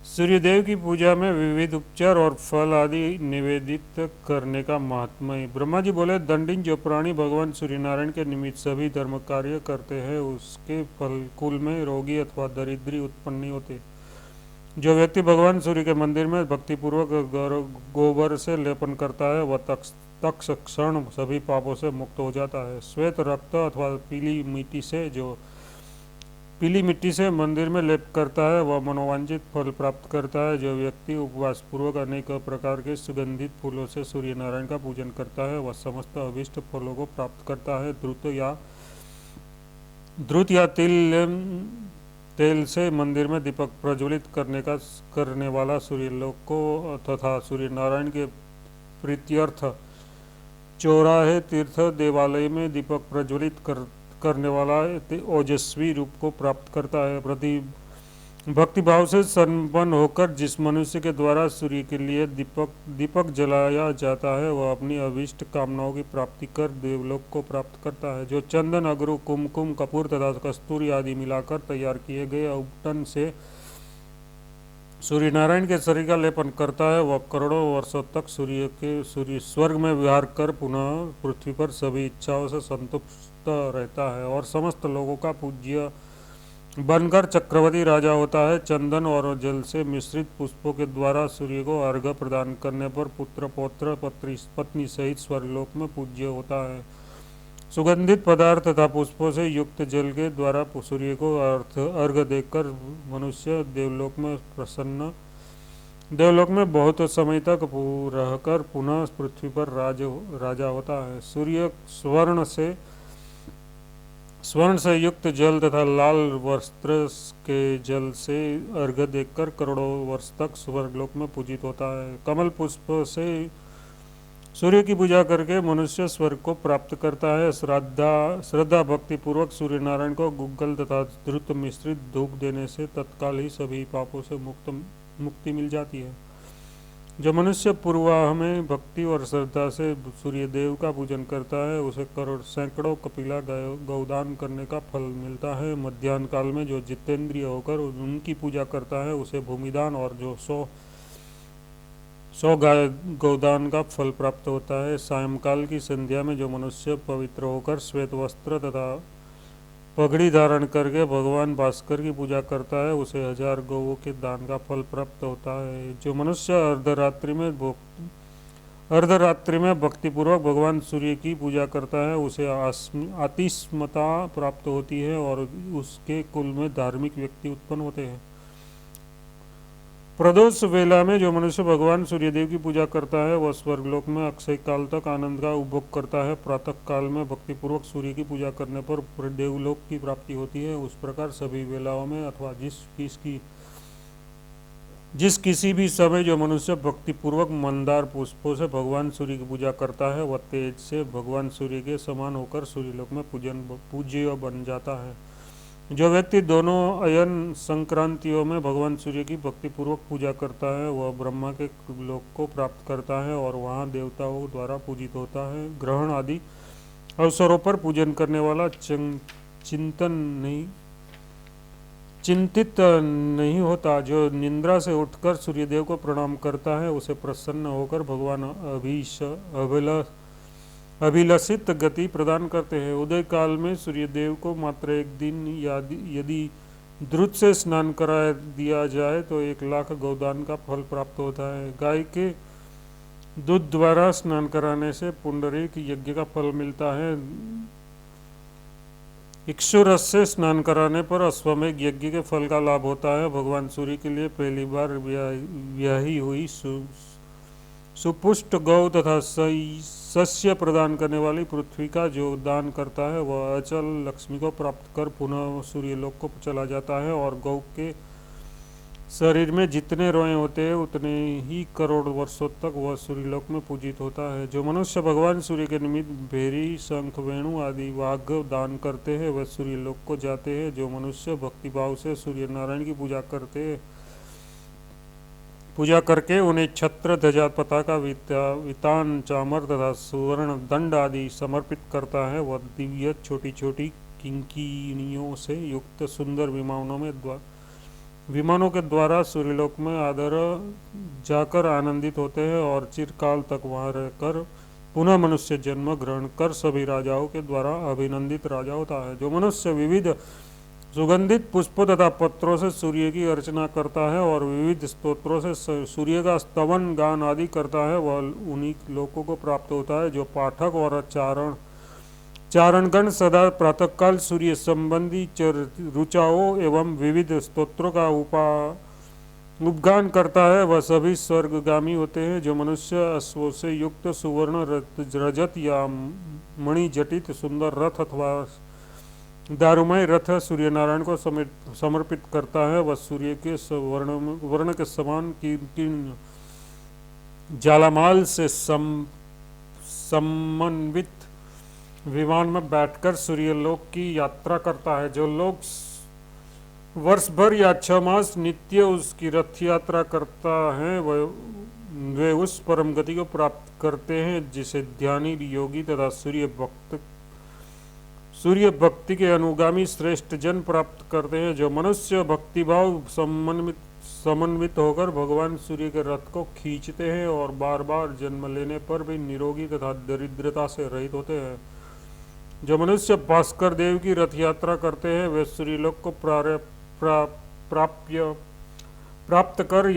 सूर्यदेव की पूजा में विविध उपचार और फल आदि निवेदित करने का महात्म्य है। ब्रह्मा जी बोले, दंडिन जो प्राणी भगवान सूर्य नारायण के निमित्त सभी धर्म कार्य करते हैं उसके फल कुल में रोगी अथवा दरिद्री उत्पन्न नहीं होते। जो व्यक्ति भगवान सूर्य के मंदिर में भक्तिपूर्वक गोबर से लेपन करता है वह तत्क्षण सभी पापों से मुक्त हो जाता है। श्वेत रक्त अथवा पीली मिट्टी से जो पीली मिट्टी से मंदिर में लेप करता है वह मनोवांछित फल प्राप्त करता है। जो व्यक्ति उपवास पूर्वक अनेक प्रकार के सुगंधित फूलों से सूर्य नारायण का पूजन करता है वह समस्त अभीष्ट फलों को प्राप्त करता है। द्रुत या तेल से मंदिर में दीपक प्रज्वलित करने वाला सूर्यलोक को तथा सूर्य नारायण के प्रीत्यर्थ चौराहे तीर्थ देवालय में दीपक प्रज्वलित करने वाला ओजस्वी रूप को प्राप्त करता है। भक्तिभाव से संपन्न होकर जिस मनुष्य के द्वारा सूर्य के लिए दीपक जलाया जाता है वह अपनी अभीष्ट कामनाओं की प्राप्ति कर देवलोक को प्राप्त करता है। जो चंदन, अगरू, कुमकुम, कपूर तथा कस्तूरी आदि मिलाकर तैयार किए गए उपटन से सूर्य नारायण के शरीर का लेपन करता है वह करोड़ों वर्षों तक सूर्य स्वर्ग में विहार कर पुनः पृथ्वी पर सभी इच्छाओं से संतुष्ट रहता है और समस्त लोगों का पूज्य बनकर चक्रवर्ती राजा होता है। चंदन और जल से मिश्रित पुष्पों के द्वारा सूर्य को अर्घ्य प्रदान करने पर पुत्र, पौत्र, पत्नी सहित स्वर्गलोक में पूज्य होता है। सुगंधित पदार्थ तथा पुष्पों से युक्त जल के द्वारा सूर्य को अर्घ्य देकर मनुष्य देवलोक में बहुत समय तक रहकर पुनः पृथ्वी पर राजा होता है। सूर्य स्वर्ण से युक्त जल तथा लाल वस्त्र के जल से अर्घ्य देकर करोड़ों वर्ष तक स्वर्गलोक में पूजित होता है। कमल पुष्प से सूर्य की पूजा करके मनुष्य स्वर्ग को प्राप्त करता है। श्रद्धा भक्ति पूर्वक सूर्य नारायण को गुग्गल तथा द्रुत मिश्रित धूप देने से तत्काल ही सभी पापों से मुक्ति मिल जाती है। जो मनुष्य पूर्वाह में भक्ति और श्रद्धा से सूर्य देव का पूजन करता है उसे सैकड़ों कपिला गौदान करने का फल मिलता है। मध्याह्न काल में जो जितेंद्रिय होकर उनकी पूजा करता है उसे भूमिदान और जो 100 गाय गौदान का फल प्राप्त होता है। सायंकाल की संध्या में जो मनुष्य पवित्र होकर श्वेत वस्त्र तथा पगड़ी धारण करके भगवान भास्कर की पूजा करता है उसे 1000 गौओं के दान का फल प्राप्त होता है। जो मनुष्य अर्धरात्रि में भक्तिपूर्वक भगवान सूर्य की पूजा करता है उसे आतिस्मता प्राप्त होती है और उसके कुल में धार्मिक व्यक्ति उत्पन्न होते हैं। प्रदोष वेला में जो मनुष्य भगवान सूर्यदेव की पूजा करता है वह स्वर्गलोक में अक्षय काल तक आनंद का उपभोग करता है। प्रातः काल में भक्तिपूर्वक सूर्य की पूजा करने पर देवलोक की प्राप्ति होती है। उस प्रकार सभी वेलाओं में अथवा जिस किसी भी समय जो मनुष्य भक्तिपूर्वक मंदार पुष्पों से भगवान सूर्य की पूजा करता है वह तेज से भगवान सूर्य के समान होकर सूर्यलोक में पूज्य बन जाता है। जो व्यक्ति दोनों अयन संक्रांतियों में भगवान सूर्य की भक्तिपूर्वक पूजा करता है वह ब्रह्मा के लोक को प्राप्त करता है और वहाँ देवताओं द्वारा पूजित होता है। ग्रहण आदि अवसरों पर पूजन करने वाला चिंतित नहीं होता। जो निद्रा से उठकर सूर्यदेव को प्रणाम करता है उसे प्रसन्न होकर भगवान अभिलषित गति प्रदान करते हैं। उदय काल में सूर्यदेव को मात्र एक दिन यदि द्रुत से स्नान करा दिया जाए तो 1,00,000 गौदान का फल प्राप्त होता है। गाय के दूध द्वारा स्नान कराने से पुंडरीक यज्ञ का फल मिलता है। इक्षुरस से स्नान कराने पर अश्वमेघ यज्ञ के फल का लाभ होता है। भगवान सूर्य के लिए पहली बार ब्याही हुई सुपुष्ट गौ तथा सस्य प्रदान करने वाली पृथ्वी का जो दान करता है वह अचल लक्ष्मी को प्राप्त कर पुनः सूर्यलोक को चला जाता है और गौ के शरीर में जितने रोए होते हैं उतने ही करोड़ वर्षों तक वह सूर्यलोक में पूजित होता है। जो मनुष्य भगवान सूर्य के निमित्त भेरी, शंख, वेणु आदि वाद्य दान करते हैं वह सूर्यलोक को जाते हैं। जो मनुष्य भक्तिभाव से सूर्य नारायण की पूजा करके उन्हें छत्र, ध्वजा, पताका, वितान, चामर तथा सुवर्ण दंड आदि समर्पित करता है वह दिव्य छोटी छोटी किंकिणियों से युक्त सुंदर विमानों के द्वारा सूर्यलोक में आदर जाकर आनंदित होते हैं और चिरकाल तक वहां रहकर पुनः मनुष्य जन्म ग्रहण कर सभी राजाओं के द्वारा अभिनंदित राजा होता है। जो मनुष्य विविध सुगंधित पुष्पों तथा पत्रों से सूर्य की अर्चना करता है और विविध स्तोत्रों से सूर्य का स्तवन गान आदि करता है वह उन्हीं लोकों को प्राप्त होता है। जो पाठक और चारणगण सदा प्रातःकाल सूर्य संबंधी ऋचाओं एवं विविध स्तोत्रों का उपगान करता है। वह सभी स्वर्गगामी होते हैं। जो मनुष्य अश्वों से युक्त सुवर्ण रजत या मणिजटित सुंदर रथ अथवा दारुमय रथ सूर्य नारायण को समर्पित करता है, वह सूर्य के वर्ण के समान कीर्ण जालामाल से समन्वित विमान में बैठकर सूर्यलोक की यात्रा करता है। जो लोग वर्ष भर या 6 मास नित्य उसकी रथ यात्रा करता है वे उस परम गति को प्राप्त करते हैं जिसे ध्यानी योगी तथा सूर्य भक्ति के अनुगामी श्रेष्ठ जन प्राप्त करते हैं। जो मनुष्य भक्तिभाव समन्वित होकर भगवान सूर्य के रथ को खींचते हैं और बार बार जन्म लेने पर भी निरोगी तथा दरिद्रता से रहित होते हैं। जो मनुष्य भास्कर देव की रथ यात्रा करते हैं वे सूर्यलोक को प्राप्त कर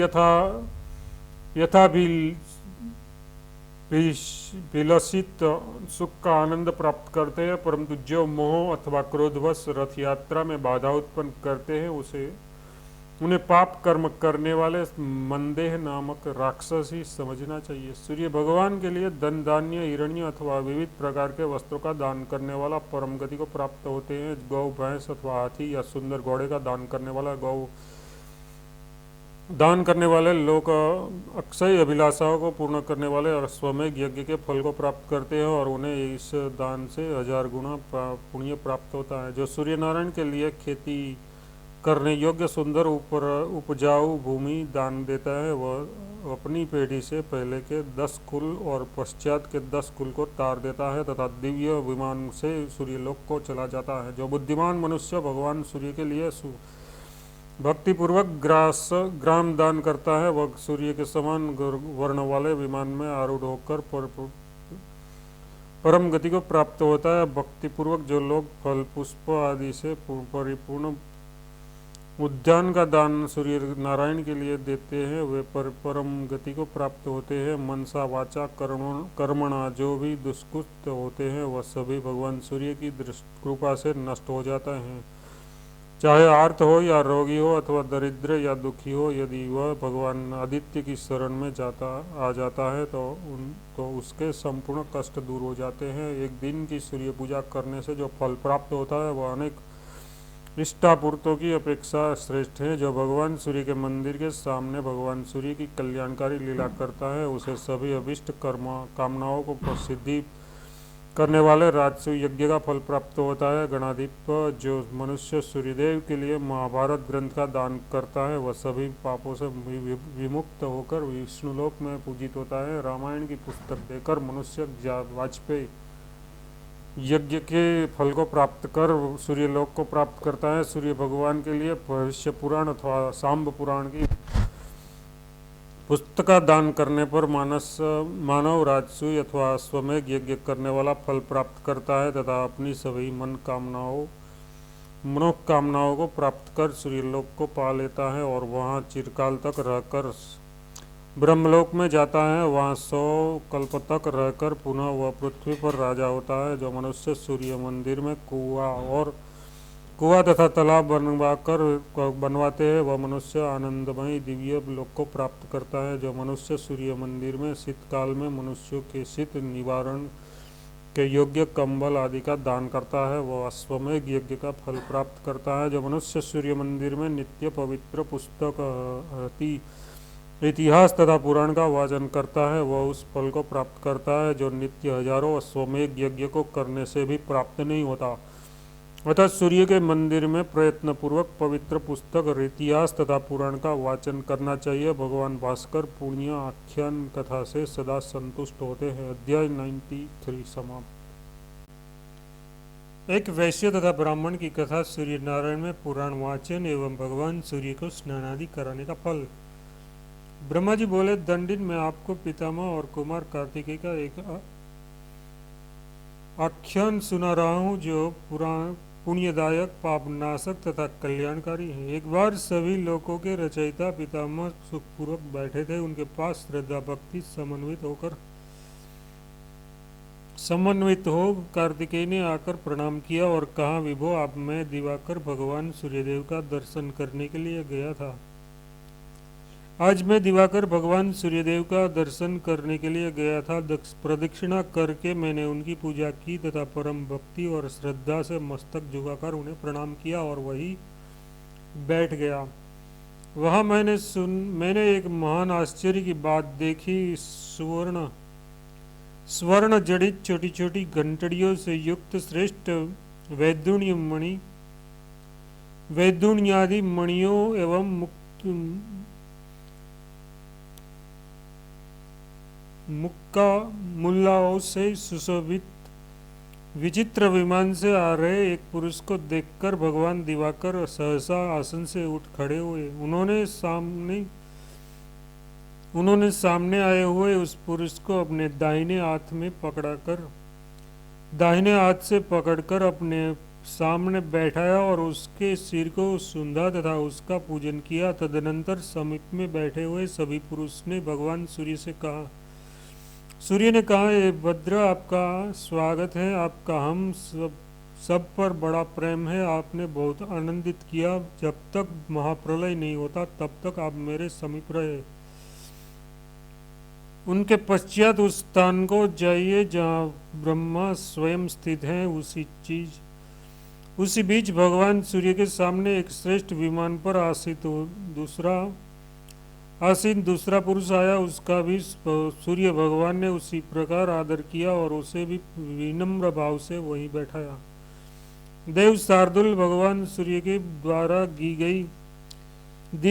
यथाभिलषित सुख का आनंद प्राप्त करते हैं। परंतु जो मोह अथवा क्रोधवश रथ यात्रा में बाधा उत्पन्न करते हैं उन्हें पाप कर्म करने वाले मंदेह नामक राक्षस ही समझना चाहिए। सूर्य भगवान के लिए धन धान्य हिरण्य अथवा विविध प्रकार के वस्त्रों का दान करने वाला परम गति को प्राप्त होते हैं। गौ भैंस अथवा हाथी या सुंदर घोड़े का दान करने वाले लोग अक्षय अभिलाषाओं को पूर्ण करने वाले और अश्वमेध यज्ञ के फल को प्राप्त करते हैं और उन्हें इस दान से 1000 गुना पुण्य प्राप्त होता है। जो सूर्य नारायण के लिए खेती करने योग्य सुंदर उपजाऊ भूमि दान देता है वह अपनी पीढ़ी से पहले के 10 कुल और पश्चात के 10 कुल को तार देता है तथा दिव्य विमान से सूर्यलोक को चला जाता है। जो बुद्धिमान मनुष्य भगवान सूर्य के लिए भक्तिपूर्वक ग्राम दान करता है वह सूर्य के समान वर्ण वाले विमान में आरूढ़ होकर परम गति को प्राप्त होता है। भक्तिपूर्वक जो लोग फल पुष्प आदि से परिपूर्ण उद्यान का दान सूर्य नारायण के लिए देते हैं वे परम गति को प्राप्त होते हैं। मनसा वाचा कर्मणा जो भी दुष्कृत्य होते हैं वह सभी भगवान सूर्य की कृपा से नष्ट हो जाते हैं। चाहे आर्त हो या रोगी हो अथवा दरिद्र या दुखी हो, यदि वह भगवान आदित्य की शरण में आ जाता है तो उसके संपूर्ण कष्ट दूर हो जाते हैं। एक दिन की सूर्य पूजा करने से जो फल प्राप्त होता है वह अनेक इष्टापूर्तों की अपेक्षा श्रेष्ठ है। जो भगवान सूर्य के मंदिर के सामने भगवान सूर्य की कल्याणकारी लीला करता है उसे सभी अभिष्ट कामनाओं को सिद्धि करने वाले राजसू यज्ञ का फल प्राप्त होता है। गणाधिप जो मनुष्य सूर्यदेव के लिए महाभारत ग्रंथ का दान करता है वह सभी पापों से विमुक्त होकर विष्णुलोक में पूजित होता है। रामायण की पुस्तक देकर मनुष्य वाजपेयी यज्ञ के फल को प्राप्त कर सूर्यलोक को प्राप्त करता है। सूर्य भगवान के लिए भविष्य पुराण अथवा सांब पुराण की पुस्तक का दान करने पर मानव राजसूय अथवा अश्वमेध यज्ञ करने वाला फल प्राप्त करता है तथा अपनी सभी मनोकामनाओं को प्राप्त कर सूर्यलोक को पा लेता है और वहाँ चिरकाल तक रहकर ब्रह्मलोक में जाता है। वहाँ 100 कल्प तक रहकर पुनः वह पृथ्वी पर राजा होता है। जो मनुष्य सूर्य मंदिर में कुआं तथा तालाब बनवाते हैं वह मनुष्य आनंदमय दिव्य लोक को प्राप्त करता है। जो मनुष्य सूर्य मंदिर में शीतकाल में मनुष्यों के शीत निवारण के योग्य कंबल आदि का दान करता है वह अश्वमेध यज्ञ का फल प्राप्त करता है। जो मनुष्य सूर्य मंदिर में नित्य पवित्र पुस्तक इतिहास तथा पुराण का वाचन करता है वह उस फल को प्राप्त करता है जो नित्य हजारों अश्वमेध यज्ञ को करने से भी प्राप्त नहीं होता। अतः सूर्य के मंदिर में प्रयत्न पूर्वक पवित्र पुस्तक इतिहास तथा पुराण का वाचन करना चाहिए। भगवान भास्कर पुण्य आख्यान कथा से सदा संतुष्ट होते हैं। अध्याय 93 समाप्त। एक वैश्य तथा ब्राह्मण की कथा सूर्य नारायण में पुराण वाचन एवं भगवान सूर्य को स्नान आदि कराने का फल। ब्रह्मा जी बोले, दंडिन मैं आपको पितामह और कुमार कार्तिकेय का एक आख्यान सुना रहा हूँ जो पुण्यदायक पापनाशक तथा कल्याणकारी है। एक बार सभी लोकों के रचयिता पितामह सुखपूर्वक बैठे थे। उनके पास श्रद्धा भक्ति समन्वित होकर समन्वित हो कार्तिकेय ने आकर प्रणाम किया और कहा, विभो आप, मैं दिवाकर भगवान सूर्यदेव का दर्शन करने के लिए गया था। आज मैं दिवाकर भगवान सूर्यदेव का दर्शन करने के लिए गया था। प्रदक्षिणा करके मैंने उनकी पूजा की तथा परम भक्ति और श्रद्धा से मस्तक झुकाकर उन्हें प्रणाम किया और वही बैठ गया। वहां मैंने एक महान आश्चर्य की बात देखी। स्वर्ण जड़ित छोटी छोटी घंटड़ियों से युक्त श्रेष्ठ वैदुण्यादि मणियों एवं मुक्का मुल्लाओं से सुशोभित विचित्र विमान से आ रहे एक पुरुष को देखकर भगवान दिवाकर सहसा आसन से उठ खड़े हुए। उन्होंने सामने आए हुए उस पुरुष को अपने दाहिने हाथ से पकड़कर अपने सामने बैठाया और उसके सिर को सूंधा तथा उसका पूजन किया। तदनंतर समीप में बैठे हुए सभी पुरुष ने भगवान सूर्य ने कहा, हे भद्र, आपका स्वागत है। आपका हम सब पर बड़ा प्रेम है। आपने बहुत आनंदित किया। जब तक महाप्रलय नहीं होता तब तक आप मेरे समीप रहे। उनके पश्चात उस स्थान को जाइए जहाँ ब्रह्मा स्वयं स्थित हैं। उसी बीच भगवान सूर्य के सामने एक श्रेष्ठ विमान पर आसीन दूसरा पुरुष आया। उसका भी सूर्य भगवान ने उसी प्रकार आदर किया और उसे भी विनम्र भाव से वहीं बैठाया। देव शार्दुल भगवान सूर्य के द्वारा दी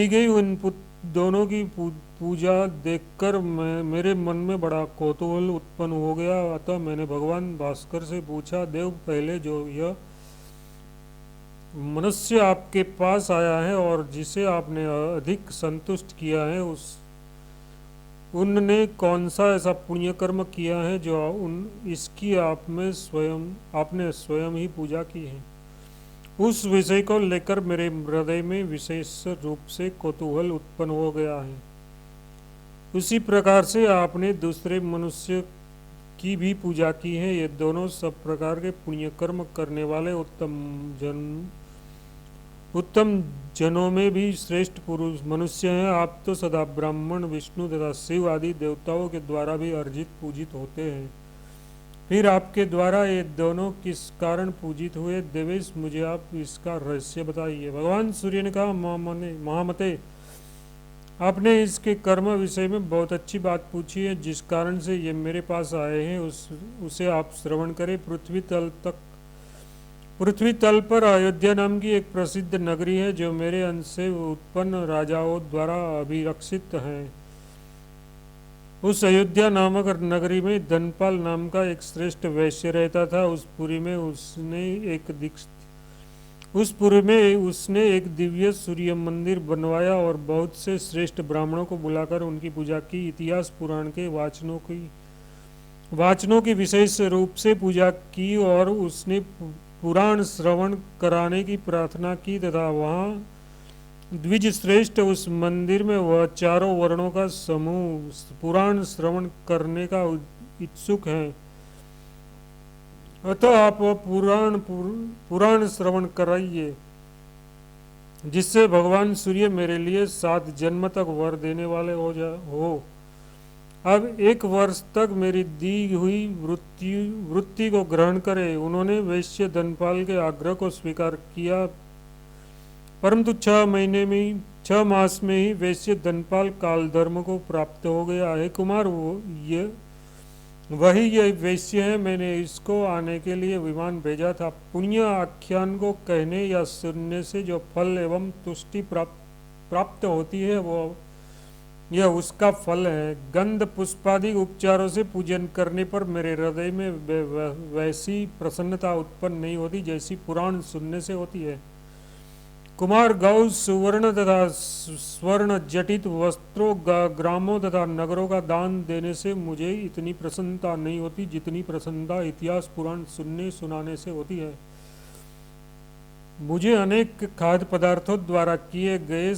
गई उन दोनों की पूजा देखकर मेरे मन में बड़ा कौतूहल उत्पन्न हो गया। अतः मैंने भगवान भास्कर से पूछा, देव, पहले जो यह मनुष्य आपके पास आया है और जिसे आपने अधिक संतुष्ट किया है, उनने कौन सा ऐसा पुण्य कर्म किया है जो इसकी आपने स्वयं ही पूजा की है? उस विषय को लेकर मेरे हृदय में विशेष रूप से कौतूहल उत्पन्न हो गया है। उसी प्रकार से आपने दूसरे मनुष्य की भी पूजा की है। ये दोनों सब प्रकार के पुण्य कर्म करने वाले उत्तम जनों में भी श्रेष्ठ पुरुष मनुष्य हैं। आप तो सदा ब्राह्मण, विष्णु तथा शिव आदि देवताओं के द्वारा भी अर्जित पूजित होते हैं। फिर आपके द्वारा ये दोनों किस कारण पूजित हुए? देवेश, मुझे आप इसका रहस्य बताइए। भगवान सूर्य ने कहा, महामते, आपने इसके कर्म विषय में बहुत अच्छी बात पूछी है। जिस कारण से ये मेरे पास आए हैं उसे आप श्रवण करें। पृथ्वी तल पर अयोध्या नाम की एक प्रसिद्ध नगरी है जो मेरे अंश से उत्पन्न राजाओं द्वारा अभिरक्षित है। उस अयोध्या नामक नगरी में धनपाल नाम का एक श्रेष्ठ वैश्य रहता था। उस पुरी में उसने एक दिव्य सूर्य मंदिर बनवाया और बहुत से श्रेष्ठ ब्राह्मणों को बुलाकर उनकी पूजा की। इतिहास पुराण के वाचनों की विशेष रूप से पूजा की और उसने पुराण श्रवण कराने की प्रार्थना की तथा वहाँ द्विज श्रेष्ठ उस मंदिर में वह चारों वर्णों का समूह पुराण श्रवण करने का इच्छुक है। अतः आप वह पुराण श्रवण कराइए, जिससे भगवान सूर्य मेरे लिए 7 जन्म तक वर देने वाले हो। अब 1 वर्ष तक मेरी दी हुई वृत्ति को ग्रहण करें। उन्होंने वैश्य धनपाल के आग्रह को स्वीकार किया, परंतु 6 मास में ही वैश्य धनपाल काल धर्म को प्राप्त हो गया है। कुमार, वही ये वैश्य है। मैंने इसको आने के लिए विमान भेजा था। पुण्य आख्यान को कहने या सुनने से जो फल एवं तुष्टि प्राप्त होती है यह उसका फल है। गंध पुष्पादि उपचारों से पूजन करने पर मेरे हृदय में वैसी प्रसन्नता उत्पन्न नहीं होती जैसी पुराण सुनने से होती है। कुमार, गौ, सुवर्ण तथा स्वर्ण जटित वस्त्रों, ग्रामों तथा नगरों का दान देने से मुझे इतनी प्रसन्नता नहीं होती जितनी प्रसन्नता इतिहास पुराण सुनने सुनाने से होती है। मुझे अनेक खाद्य पदार्थों द्वारा किए गए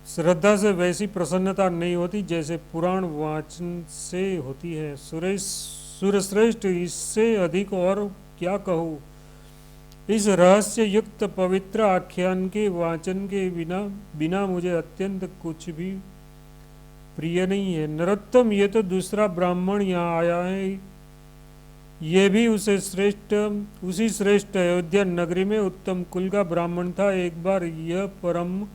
श्रद्धा से वैसी प्रसन्नता नहीं होती जैसे पुराण वाचन से होती है। सूर्यश्रेष्ठ, इससे अधिक और क्या कहूँ। इस रहस्य युक्त पवित्र आख्यान के वाचन के बिना बिना मुझे अत्यंत कुछ भी प्रिय नहीं है। नरोत्तम, ये तो दूसरा ब्राह्मण यहाँ आया है, ये भी उसी श्रेष्ठ अयोध्या नगरी में उत्तम कुल का ब्राह्मण था। एक बार यह परम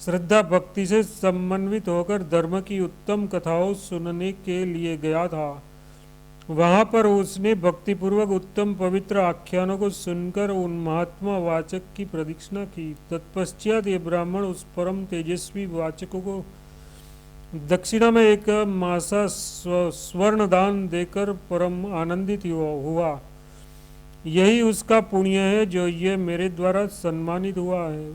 श्रद्धा भक्ति से समन्वित होकर धर्म की उत्तम कथाओं सुनने के लिए गया था। वहां पर उसने भक्तिपूर्वक उत्तम पवित्र आख्यानों को सुनकर उन महात्मा वाचक की प्रदक्षिणा की। तत्पश्चात ये ब्राह्मण उस परम तेजस्वी वाचकों को दक्षिणा में एक मासा स्वर्ण दान देकर परम आनंदित हुआ। यही उसका पुण्य है जो ये मेरे द्वारा सम्मानित हुआ है।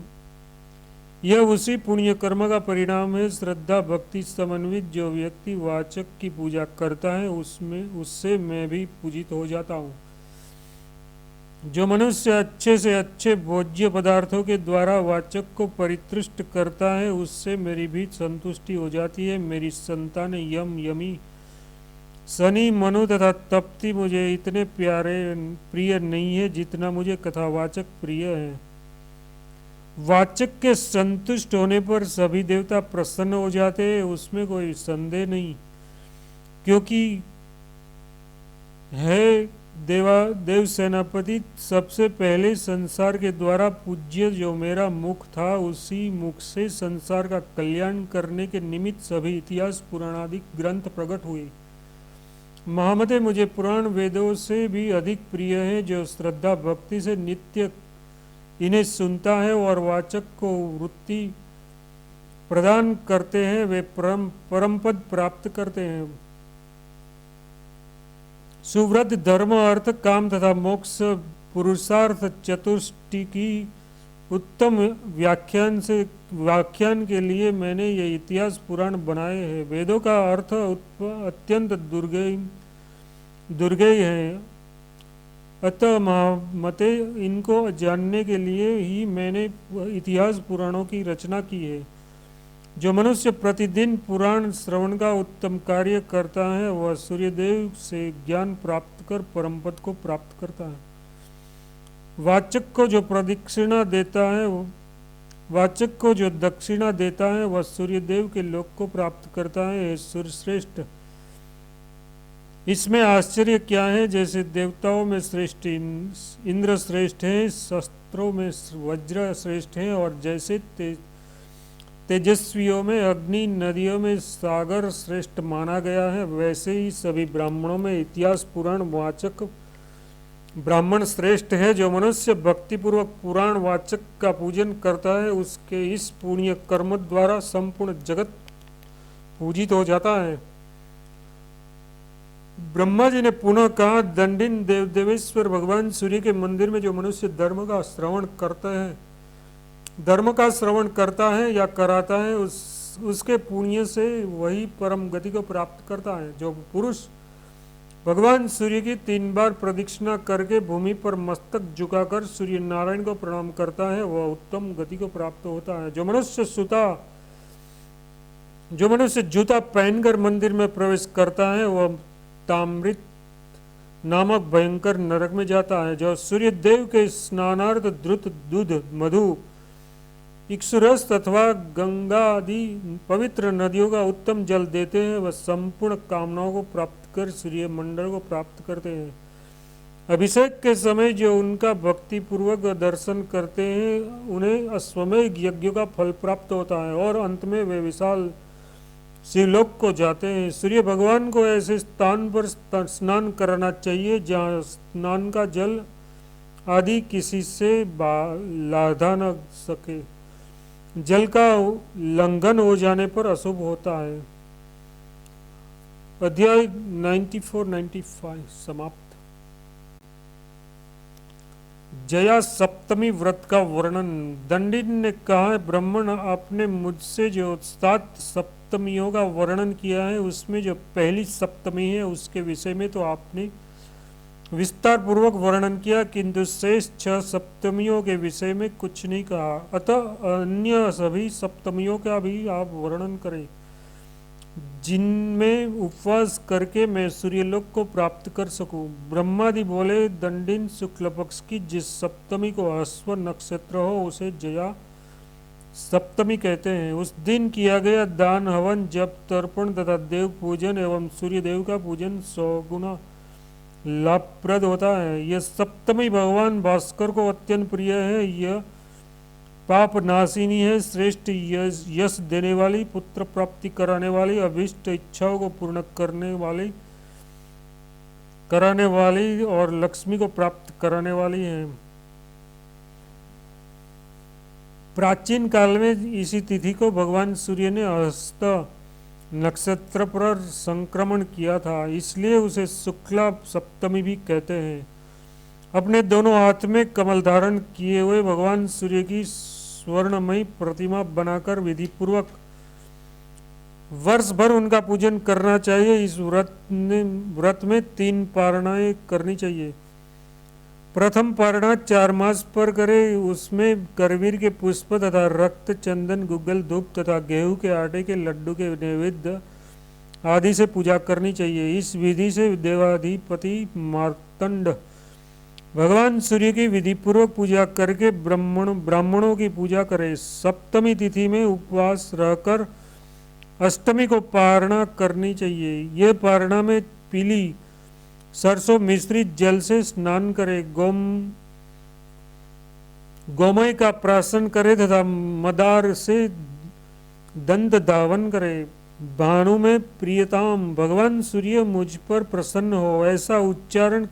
यह उसी पुण्य कर्म का परिणाम है। श्रद्धा भक्ति समन्वित जो व्यक्ति वाचक की पूजा करता है उससे मैं भी पूजित हो जाता हूँ। जो मनुष्य अच्छे से अच्छे भोज्य पदार्थों के द्वारा वाचक को परितुष्ट करता है उससे मेरी भी संतुष्टि हो जाती है। मेरी संतान यमी, शनि, मनु तथा तप्ती मुझे इतने प्रिय नहीं है जितना मुझे कथावाचक प्रिय है। वाचक के संतुष्ट होने पर सभी देवता प्रसन्न हो जाते हैं, उसमें कोई संदेह नहीं, क्योंकि है देव सेनापति सबसे पहले संसार के द्वारा पूज्य जो मेरा मुख था, उसी मुख से संसार का कल्याण करने के निमित्त सभी इतिहास पुराणादि ग्रंथ प्रकट हुए। महामते, मुझे पुराण वेदों से भी अधिक प्रिय है। जो श्रद्धा भक्ति से नित्य इन्हें सुनता है और वाचक को वृत्ति प्रदान करते हैं वे परम पद प्राप्त करते हैं। सुव्रत धर्म, अर्थ, काम तथा मोक्ष पुरुषार्थ चतुष्टि की उत्तम व्याख्यान के लिए मैंने ये इतिहास पुराण बनाए हैं। वेदों का अर्थ अत्यंत दुर्गेय है, अतः महामते इनको जानने के लिए ही मैंने इतिहास पुराणों की रचना की है। जो मनुष्य प्रतिदिन पुराण श्रवण का उत्तम कार्य करता है वह सूर्यदेव से ज्ञान प्राप्त कर परम पद को प्राप्त करता है। वाचक को जो दक्षिणा देता है वह सूर्यदेव के लोक को प्राप्त करता है। सूर्यश्रेष्ठ, इसमें आश्चर्य क्या है। जैसे देवताओं में श्रेष्ठ इंद्र श्रेष्ठ हैं, शस्त्रों में वज्र श्रेष्ठ हैं, और जैसे तेजस्वियों में अग्नि, नदियों में सागर श्रेष्ठ माना गया है, वैसे ही सभी ब्राह्मणों में इतिहास पुराण वाचक ब्राह्मण श्रेष्ठ है। जो मनुष्य भक्तिपूर्वक पुराण वाचक का पूजन करता है उसके इस पुण्य कर्म द्वारा संपूर्ण जगत पूजित हो जाता है। ब्रह्मा जी ने पुनः कहा, दंडिन देवेश्वर भगवान सूर्य के मंदिर में जो मनुष्य धर्म का श्रवण करता है या कराता है उसके पुण्य से वही परम गति को प्राप्त करता है। जो पुरुष भगवान सूर्य की 3 बार प्रदक्षिणा करके भूमि पर मस्तक झुकाकर सूर्य नारायण को प्रणाम करता है वह उत्तम गति को प्राप्त होता है। जो मनुष्य जूता पहनकर मंदिर में प्रवेश करता है वह ताम्रित नामक भयंकर नरक में जाता है। जो सूर्य देव के स्नानार्थ द्रुत, दूध, मधु, इक्षुरस अथवा गंगा आदि पवित्र नदियों का उत्तम जल देते हैं वह संपूर्ण कामनाओं को प्राप्त कर सूर्य मंडल को प्राप्त करते हैं। अभिषेक के समय जो उनका भक्ति पूर्वक दर्शन करते हैं उन्हें अश्वमेध यज्ञ का फल प्राप्त होता है और अंत में वे विशाल शिवलोक को जाते हैं। सूर्य भगवान को ऐसे स्थान पर स्नान करना चाहिए जहाँ स्नान का जल आदि किसी से लाधा न सके। जल का उल्लंघन हो जाने पर अशुभ होता है। अध्याय 94-95 समाप्त। जया सप्तमी व्रत का वर्णन। दंडिन ने कहा, ब्राह्मण, आपने मुझसे जो 7 सप्तमियों का वर्णन किया है उसमें जो पहली सप्तमी है उसके विषय में तो आपने विस्तार पूर्वक वर्णन किया, किंतु शेष 6 सप्तमियों के विषय में कुछ नहीं कहा। अतः अन्य सभी सप्तमियों का भी आप वर्णन करें, जिनमें उपवास करके मैं सूर्यलोक को प्राप्त कर सकूं। ब्रह्मादि बोले, दंडिन शुक्ल पक्ष की जिस सप्तमी को अश्व नक्षत्र हो उसे जया सप्तमी कहते हैं। उस दिन किया गया दान, हवन, जप, तर्पण तथा देव पूजन एवं सूर्य देव का पूजन 100 गुना लाभप्रद होता है। यह सप्तमी भगवान भास्कर को अत्यंत प्रिय है। यह पाप नाशिनी है, श्रेष्ठ यश देने वाली, पुत्र प्राप्ति कराने वाली, अभिष्ट इच्छाओं को पूर्ण कराने वाली और लक्ष्मी को प्राप्त कराने वाली है। प्राचीन काल में इसी तिथि को भगवान सूर्य ने हस्त नक्षत्र पर संक्रमण किया था, इसलिए उसे शुक्ला सप्तमी भी कहते हैं। अपने दोनों हाथ में कमल धारण किए हुए भगवान सूर्य की स्वर्णमयी प्रतिमा बनाकर विधि पूर्वक वर्ष भर उनका पूजन करना चाहिए। इस व्रत में 3 पारणाएं करनी चाहिए। प्रथम पारणा 4 मास पर करे, उसमें करवीर के पुष्प तथा रक्त, चंदन, गुग्गल, धूप तथा गेहूं के आटे के लड्डू के नैवेद्य आदि से पूजा करनी चाहिए। इस विधि से देवाधिपति मार्तंड भगवान सूर्य की विधि पूर्वक पूजा करके ब्राह्मणों की पूजा करे। सप्तमी तिथि में उपवास रहकर अष्टमी को पारणा करनी चाहिए। ये पारणा में पीली सरसों मिश्रित जल से स्नान करे, गोमय का प्राशन करे तथा मदार से दंत धावन करे। भानु में प्रियताम भगवान सूर्य मुझ पर प्रसन्न हो, ऐसा उच्चारण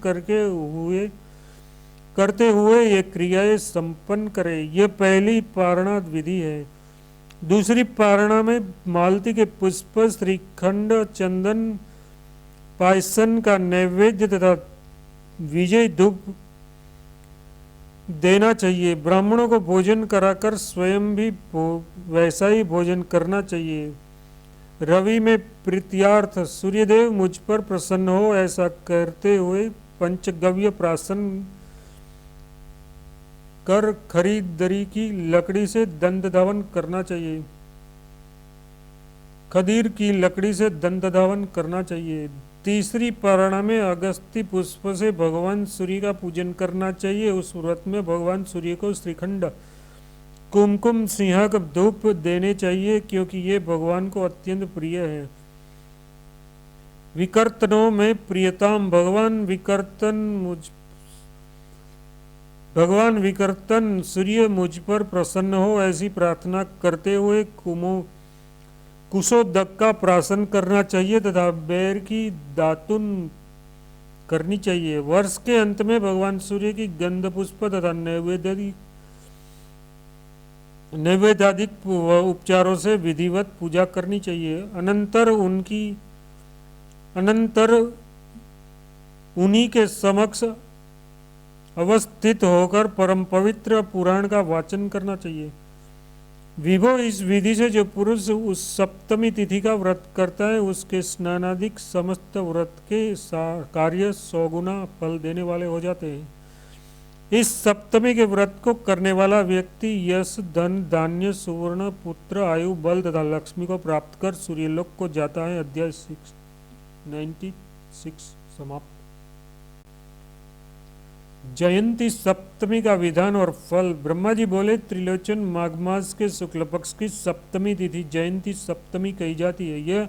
करते हुए ये क्रियाएं संपन्न करे। ये पहली पारणा विधि है। दूसरी पारणा में मालती के पुष्प, श्रीखंड, चंदन, पायसन का नैवेद्य तथा विजय धूप देना चाहिए। ब्राह्मणों को भोजन कराकर स्वयं भी वैसा ही भोजन करना चाहिए। रवि में प्रीत्यार्थ सूर्यदेव मुझ पर प्रसन्न हो, ऐसा करते हुए पंचगव्य प्राशन कर खरीदरी की लकड़ी से दंत धावन करना चाहिए। खदीर की लकड़ी से दंत धावन करना चाहिए। तीसरी पारणा में अगस्ती पुष्प से भगवान सूर्य का पूजन करना चाहिए। उस व्रत में भगवान सूर्य को श्रीखंड, कुमकुम, सिंहक धूप देने चाहिए, क्योंकि ये भगवान को अत्यंत प्रिय है। विकर्तनों में प्रियताम भगवान विकर्तन सूर्य मुझ पर प्रसन्न हो, ऐसी प्रार्थना करते हुए कुशोदक का प्राशन करना चाहिए तथा बैर की दातुन करनी चाहिए। वर्ष के अंत में भगवान सूर्य की गंध पुष्प तथा नैवेद्यादिक उपचारों से विधिवत पूजा करनी चाहिए। अनंतर उन्हीं के समक्ष अवस्थित होकर परम पवित्र पुराण का वाचन करना चाहिए। विभो, इस विधि से जो पुरुष उस सप्तमी तिथि का व्रत करता है, उसके स्नानादिक समस्त व्रत के कार्य 100 गुना फल देने वाले हो जाते हैं। इस सप्तमी के व्रत को करने वाला व्यक्ति यश, धन, धान्य, सुवर्ण, पुत्र, आयु, बल तथा लक्ष्मी को प्राप्त कर सूर्यलोक को जाता है। अध्याय 96 समाप्त। जयंती सप्तमी का विधान और फल। ब्रह्मा जी बोले, त्रिलोचन, माघ मास के शुक्ल पक्ष की सप्तमी तिथि जयंती सप्तमी कही जाती है। यह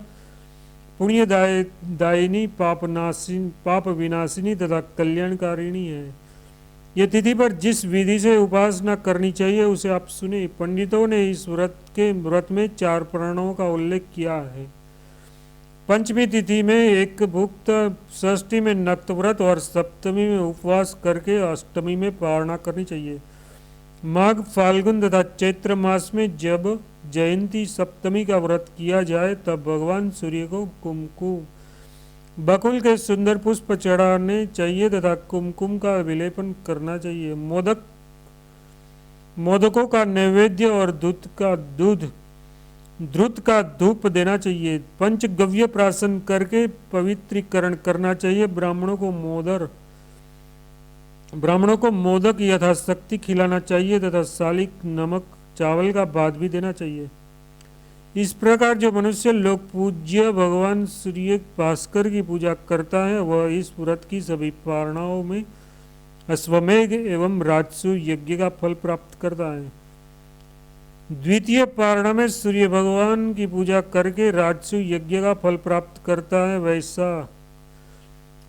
पुण्यदायिनी, पाप विनाशिनी तथा कल्याणकारिणी है। यह तिथि पर जिस विधि से उपासना करनी चाहिए उसे आप सुने। पंडितों ने इस व्रत में 4 प्राणों का उल्लेख किया है। पंचमी तिथि में एक भुक्त, षष्ठी में नक्त व्रत और सप्तमी में उपवास करके अष्टमी में पारणा करनी चाहिए। माघ, फाल्गुन तथा चैत्र मास में जब जयंती सप्तमी का व्रत किया जाए तब भगवान सूर्य को कुमकुम बकुल के सुंदर पुष्प चढ़ाने चाहिए तथा कुमकुम का विलेपन करना चाहिए। मोदकों का नैवेद्य और द्रुत का धूप देना चाहिए। पंचगव्य प्राशन करके पवित्रीकरण करना चाहिए। ब्राह्मणों को ब्राह्मणों को मोदक यथाशक्ति खिलाना चाहिए तथा सालिक नमक चावल का भात भी देना चाहिए। इस प्रकार जो मनुष्य लोग पूज्य भगवान सूर्य भास्कर की पूजा करता है वह इस व्रत की सभी पारणाओं में अश्वमेघ एवं राजसु यज्ञ का फल प्राप्त करता है। द्वितीय पारणा में सूर्य भगवान की पूजा करके राजसु यज्ञ का फल प्राप्त करता है।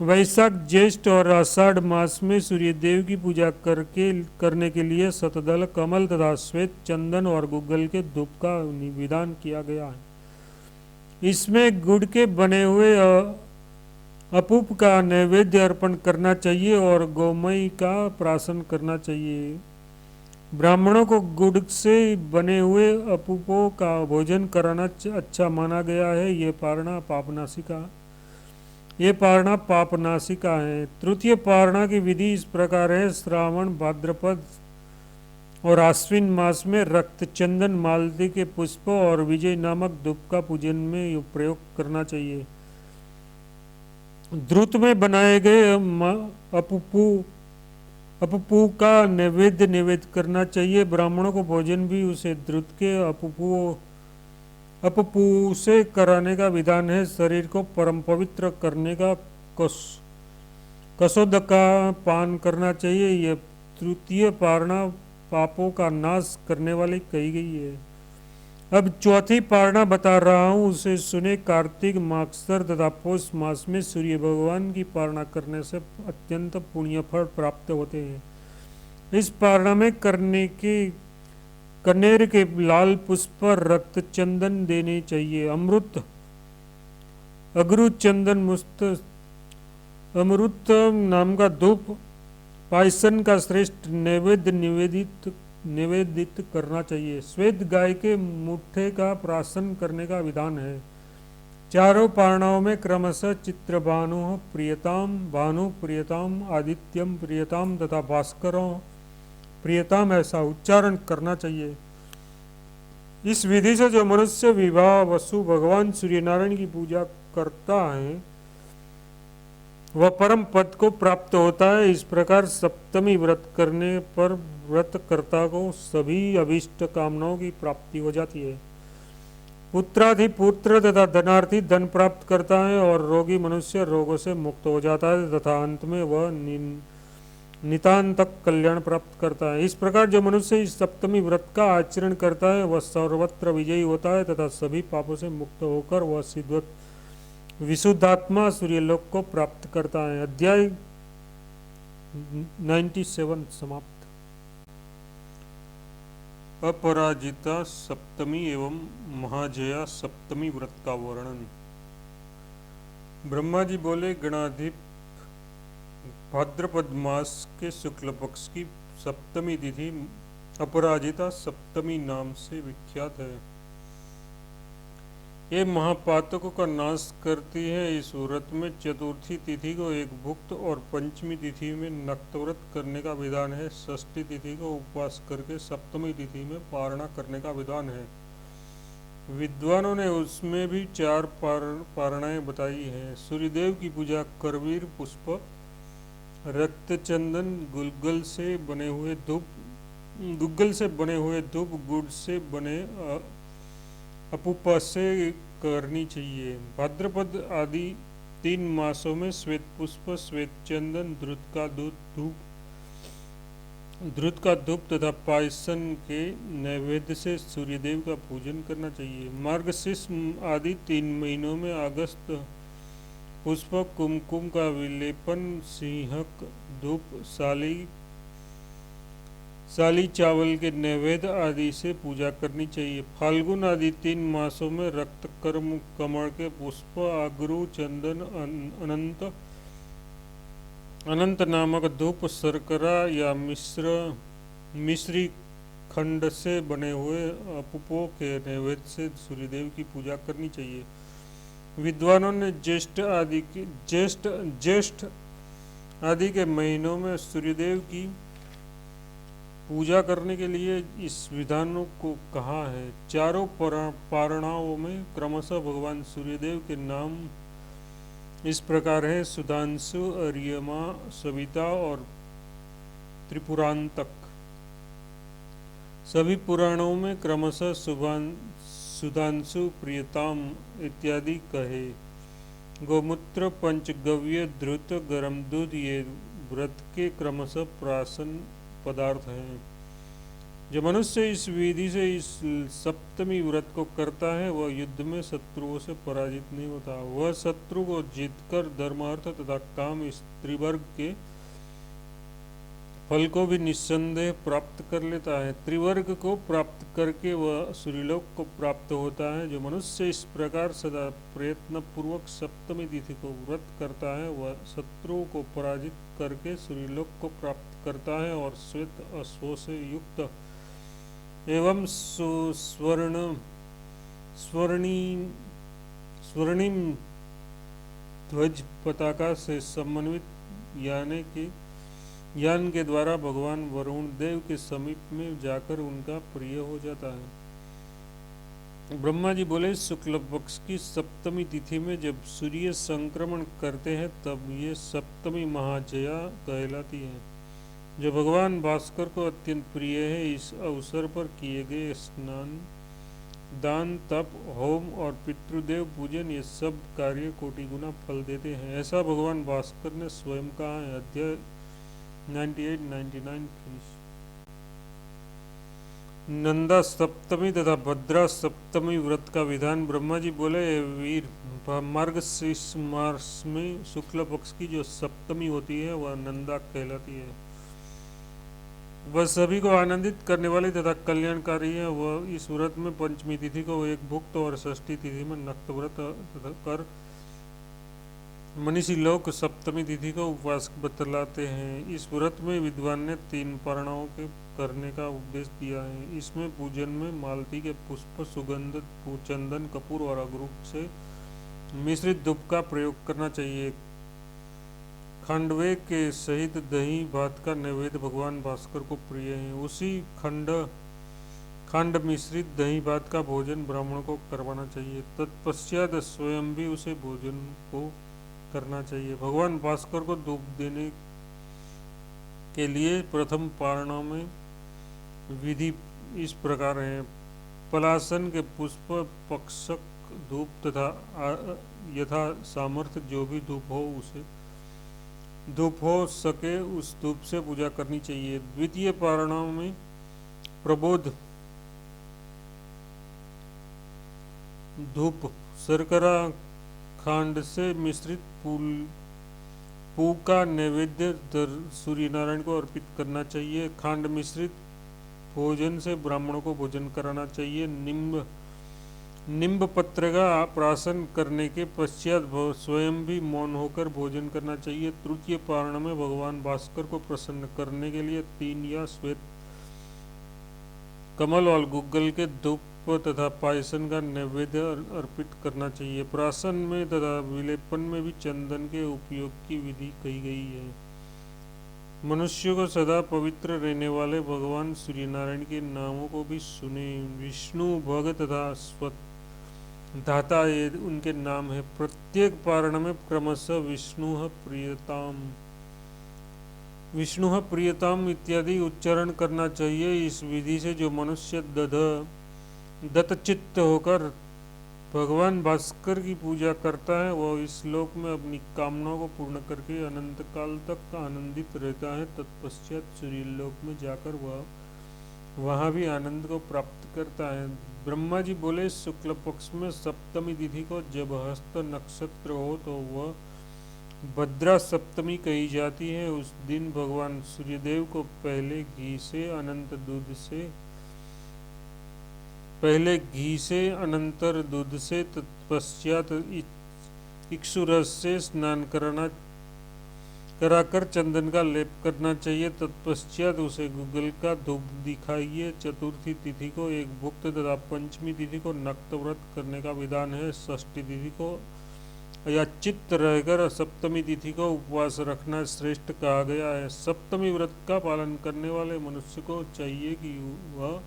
वैशाख ज्येष्ठ और आषाढ़ मास में सूर्य देव की पूजा करने के लिए शतदल कमल तथा श्वेत चंदन और गुग्गल के धूप का विधान किया गया है। इसमें गुड़ के बने हुए अपूप का नैवेद्य अर्पण करना चाहिए और गोमय का प्राशन करना चाहिए। ब्राह्मणों को गुड़ से बने हुए अपूपों का भोजन कराना अच्छा माना गया है। ये पारणा पापनाशिका है। तृतीय पारणा की विधि इस प्रकार है। श्रावण भाद्रपद और आश्विन मास में रक्त चंदन मालती के पुष्प और विजय नामक धूप का पूजन में प्रयोग करना चाहिए। द्रुत में बनाए गए अपूपू का नैवेद्य करना चाहिए। ब्राह्मणों को भोजन भी उसे द्रुत के अपूपू से कराने का विधान है। शरीर को परम पवित्र करने का कसोद का पान करना चाहिए। यह तृतीय पारणा पापों का नाश करने वाली कही गई है। अब चौथी पारणा बता रहा हूँ, उसे सुने। कार्तिक मागसर तथा पौष मास में सूर्य भगवान की पारणा करने से अत्यंत पुण्य फल प्राप्त होते हैं। इस पारणा में कनेर के लाल पुष्प पर रक्त चंदन देने चाहिए। अमृत अगरु चंदन मुस्त अमृत नाम का धूप पायसन का श्रेष्ठ निवेदित करना चाहिए। श्वेत गाय के मुट्ठे का प्राशन करने का विधान है। चारों पारणाओं में क्रमशः चित्र भानु प्रियताम आदित्यम प्रियताम तथा भास्करों प्रियताम ऐसा उच्चारण करना चाहिए। इस विधि से जो मनुष्य विवाह वसु भगवान सूर्य नारायण की पूजा करता है वह परम पद को प्राप्त होता है। इस प्रकार सप्तमी व्रत करने पर व्रतकर्ता को सभी अभीष्ट कामनाओं की प्राप्ति हो जाती है। पुत्राधि पुत्र तथा धनार्थी धन प्राप्त करता है और रोगी मनुष्य रोगों से मुक्त हो जाता है तथा अंत में वह नितांत तक कल्याण प्राप्त करता है। इस प्रकार जो मनुष्य इस सप्तमी व्रत का आचरण करता है वह सर्वत्र विजयी होता है तथा सभी पापों से मुक्त होकर वह विशुद्धात्मा सूर्यलोक को प्राप्त करता है। अध्याय 97 समाप्त। अपराजिता सप्तमी एवं महाजया सप्तमी व्रत का वर्णन। ब्रह्मा जी बोले, गणाधिप भाद्रपद मास के शुक्ल पक्ष की सप्तमी तिथि अपराजिता सप्तमी नाम से विख्यात है। ये महापातकों का नाश करती है। इस व्रत में चतुर्थी तिथि को एक भुक्त और पंचमी तिथि में नक्तव्रत करने का विधान है। षष्ठी तिथि को उपवास करके सप्तमी तिथि में पारणा करने का विधान है। विद्वानों ने उसमें भी 4 पारणाएं बताई हैं। सूर्यदेव की पूजा करवीर पुष्प, रक्त चंदन, गुग्गल से बने हुए धूप, गुड़ से बने अपूपा से करनी चाहिए। भाद्रपद आदि 3 मासों में श्वेत पुष्प, श्वेत चंदन, ध्रुत का धूप तथा पायसन के नैवेद्य से सूर्यदेव का पूजन करना चाहिए। मार्गशीर्ष आदि 3 महीनों में अगस्त पुष्प, कुमकुम का विलेपन, सिंहक धूप, साली चावल के नैवेद्य आदि से पूजा करनी चाहिए। फाल्गुन आदि 3 मासों में रक्त कर्म कमल के पुष्प, अगरू, चंदन, अनंत नामक धूप, शर्करा या मिश्री खंड से बने हुए अपूपों के नैवेद्य से सूर्यदेव की पूजा करनी चाहिए। विद्वानों ने ज्येष्ठ आदि के महीनों में सूर्यदेव की पूजा करने के लिए इस विधानों को कहा है। चारों पारणाओं में क्रमशः भगवान सूर्यदेव के नाम इस प्रकार है: सुधांशु, अर्यमा, सविता और त्रिपुरांतक। सभी पुराणों में क्रमशः सुधांशु, प्रियताम इत्यादि कहे। गोमूत्र, पंचगव्य, धृत, गरम दूध ये व्रत के क्रमशः प्राशन पदार्थ हैं। जो मनुष्य इस विधि से इस सप्तमी व्रत को करता है वह युद्ध में शत्रुओं से पराजित नहीं होता। वह शत्रु को जीतकर धर्म, अर्थ तथा काम इस त्रिवर्ग के फल को भी निस्संदेह प्राप्त कर लेता है। त्रिवर्ग को प्राप्त करके वह सूर्यलोक को प्राप्त होता है। जो मनुष्य इस प्रकार सदा प्रयत्न पूर्वक सप्तमी तिथि को व्रत करता है वह शत्रुओं को पराजित करके सूर्यलोक को प्राप्त करता है और श्वेत अश्वों से युक्त एवं स्वर्णिम ध्वज पताका से समन्वित यान के द्वारा भगवान वरुण देव के समीप में जाकर उनका प्रिय हो जाता है। ब्रह्मा जी बोले, शुक्ल पक्ष की सप्तमी तिथि में जब सूर्य संक्रमण करते हैं तब ये सप्तमी महाजया कहलाती है। जो भगवान भास्कर को अत्यंत प्रिय है। इस अवसर पर किए गए स्नान, दान, तप, होम और पितृदेव पूजन ये सब कार्य कोटि गुना फल देते हैं। ऐसा भगवान भास्कर ने स्वयं कहा है। अध्याय 98-99। नंदा सप्तमी तथा भद्रा सप्तमी व्रत का विधान। ब्रह्मा जी बोले, वीर, मार्गशीर्ष मास में शुक्ल पक्ष की जो सप्तमी होती है वह नंदा कहलाती है। वह सभी को आनंदित करने वाली तथा कल्याणकारी है। वह इस व्रत में पंचमी तिथि को एक भुक्त और षष्ठी तिथि में नक्त व्रत कर मनीषी लोग सप्तमी तिथि को उपवास बतलाते हैं। इस व्रत में विद्वान ने 3 पारणाओं के करने का उपदेश दिया है। इसमें पूजन में मालती के पुष्प, सुगंध, चंदन, कपूर और अगरूप से मिश्रित धूप का प्रयोग करना चाहिए। खांडवे के सहित दही भात का नैवेद्य भगवान भास्कर को प्रिय है। उसी खांड मिश्रित दही भात का भोजन ब्राह्मण को करवाना चाहिए। तत्पश्चात स्वयं भी उसे भोजन को करना चाहिए। भगवान भास्कर को धूप देने के लिए प्रथम पारणा में विधि इस प्रकार है। पलासन के पुष्प, पक्षक धूप तथा यथा सामर्थ्य जो भी धूप हो सके उस धूप से पूजा करनी चाहिए। द्वितीय पारणा में प्रबोध धूप शर्करा खांड से मिश्रित पू का नैवेद्य सूर्य नारायण को अर्पित करना चाहिए। खांड मिश्रित भोजन से ब्राह्मणों को भोजन कराना चाहिए। निम्ब पत्र का प्राशन करने के पश्चात स्वयं भी मौन होकर भोजन करना चाहिए। तृतीय पारण में भगवान भास्कर को प्रसन्न करने के लिए 3 या श्वेत कमल और गुग्गल के धूप तथा पायसन का नैवेद्य अर्पित करना चाहिए। प्राशन में तथा विलेपन में भी चंदन के उपयोग की विधि कही गई है। मनुष्य को सदा पवित्र रहने वाले भगवान सूर्य नारायण के नामों को भी सुने। विष्णु, भग तथा धाता ये उनके नाम है। प्रत्येक पारण में क्रमशः विष्णु प्रियताम इत्यादि उच्चारण करना चाहिए। इस विधि से जो मनुष्य दत्तचित्त होकर भगवान भास्कर की पूजा करता है वह इस लोक में अपनी कामनाओं को पूर्ण करके अनंत काल तक आनंदित रहता है। तत्पश्चात सूर्य लोक में जाकर वह वहाँ भी आनंद को प्राप्त करता है। ब्रह्मा जी बोले, शुक्ल पक्ष में सप्तमी तिथि को जब हस्त नक्षत्र हो तो वह भद्रा सप्तमी कही जाती है। उस दिन भगवान सूर्यदेव को पहले घी से अनंतर दूध से तत्पश्चात इक्षुरस से स्नान कराकर चंदन का लेप करना चाहिए। तत्पश्चात उसे गुग्गल का धूप दिखाइए। चतुर्थी तिथि को एक भुक्त तथा पंचमी तिथि को नक्त व्रत करने का विधान है। षष्ठी तिथि को अयाचित रहकर सप्तमी तिथि को उपवास रखना श्रेष्ठ कहा गया है। सप्तमी व्रत का पालन करने वाले मनुष्य को चाहिए कि वह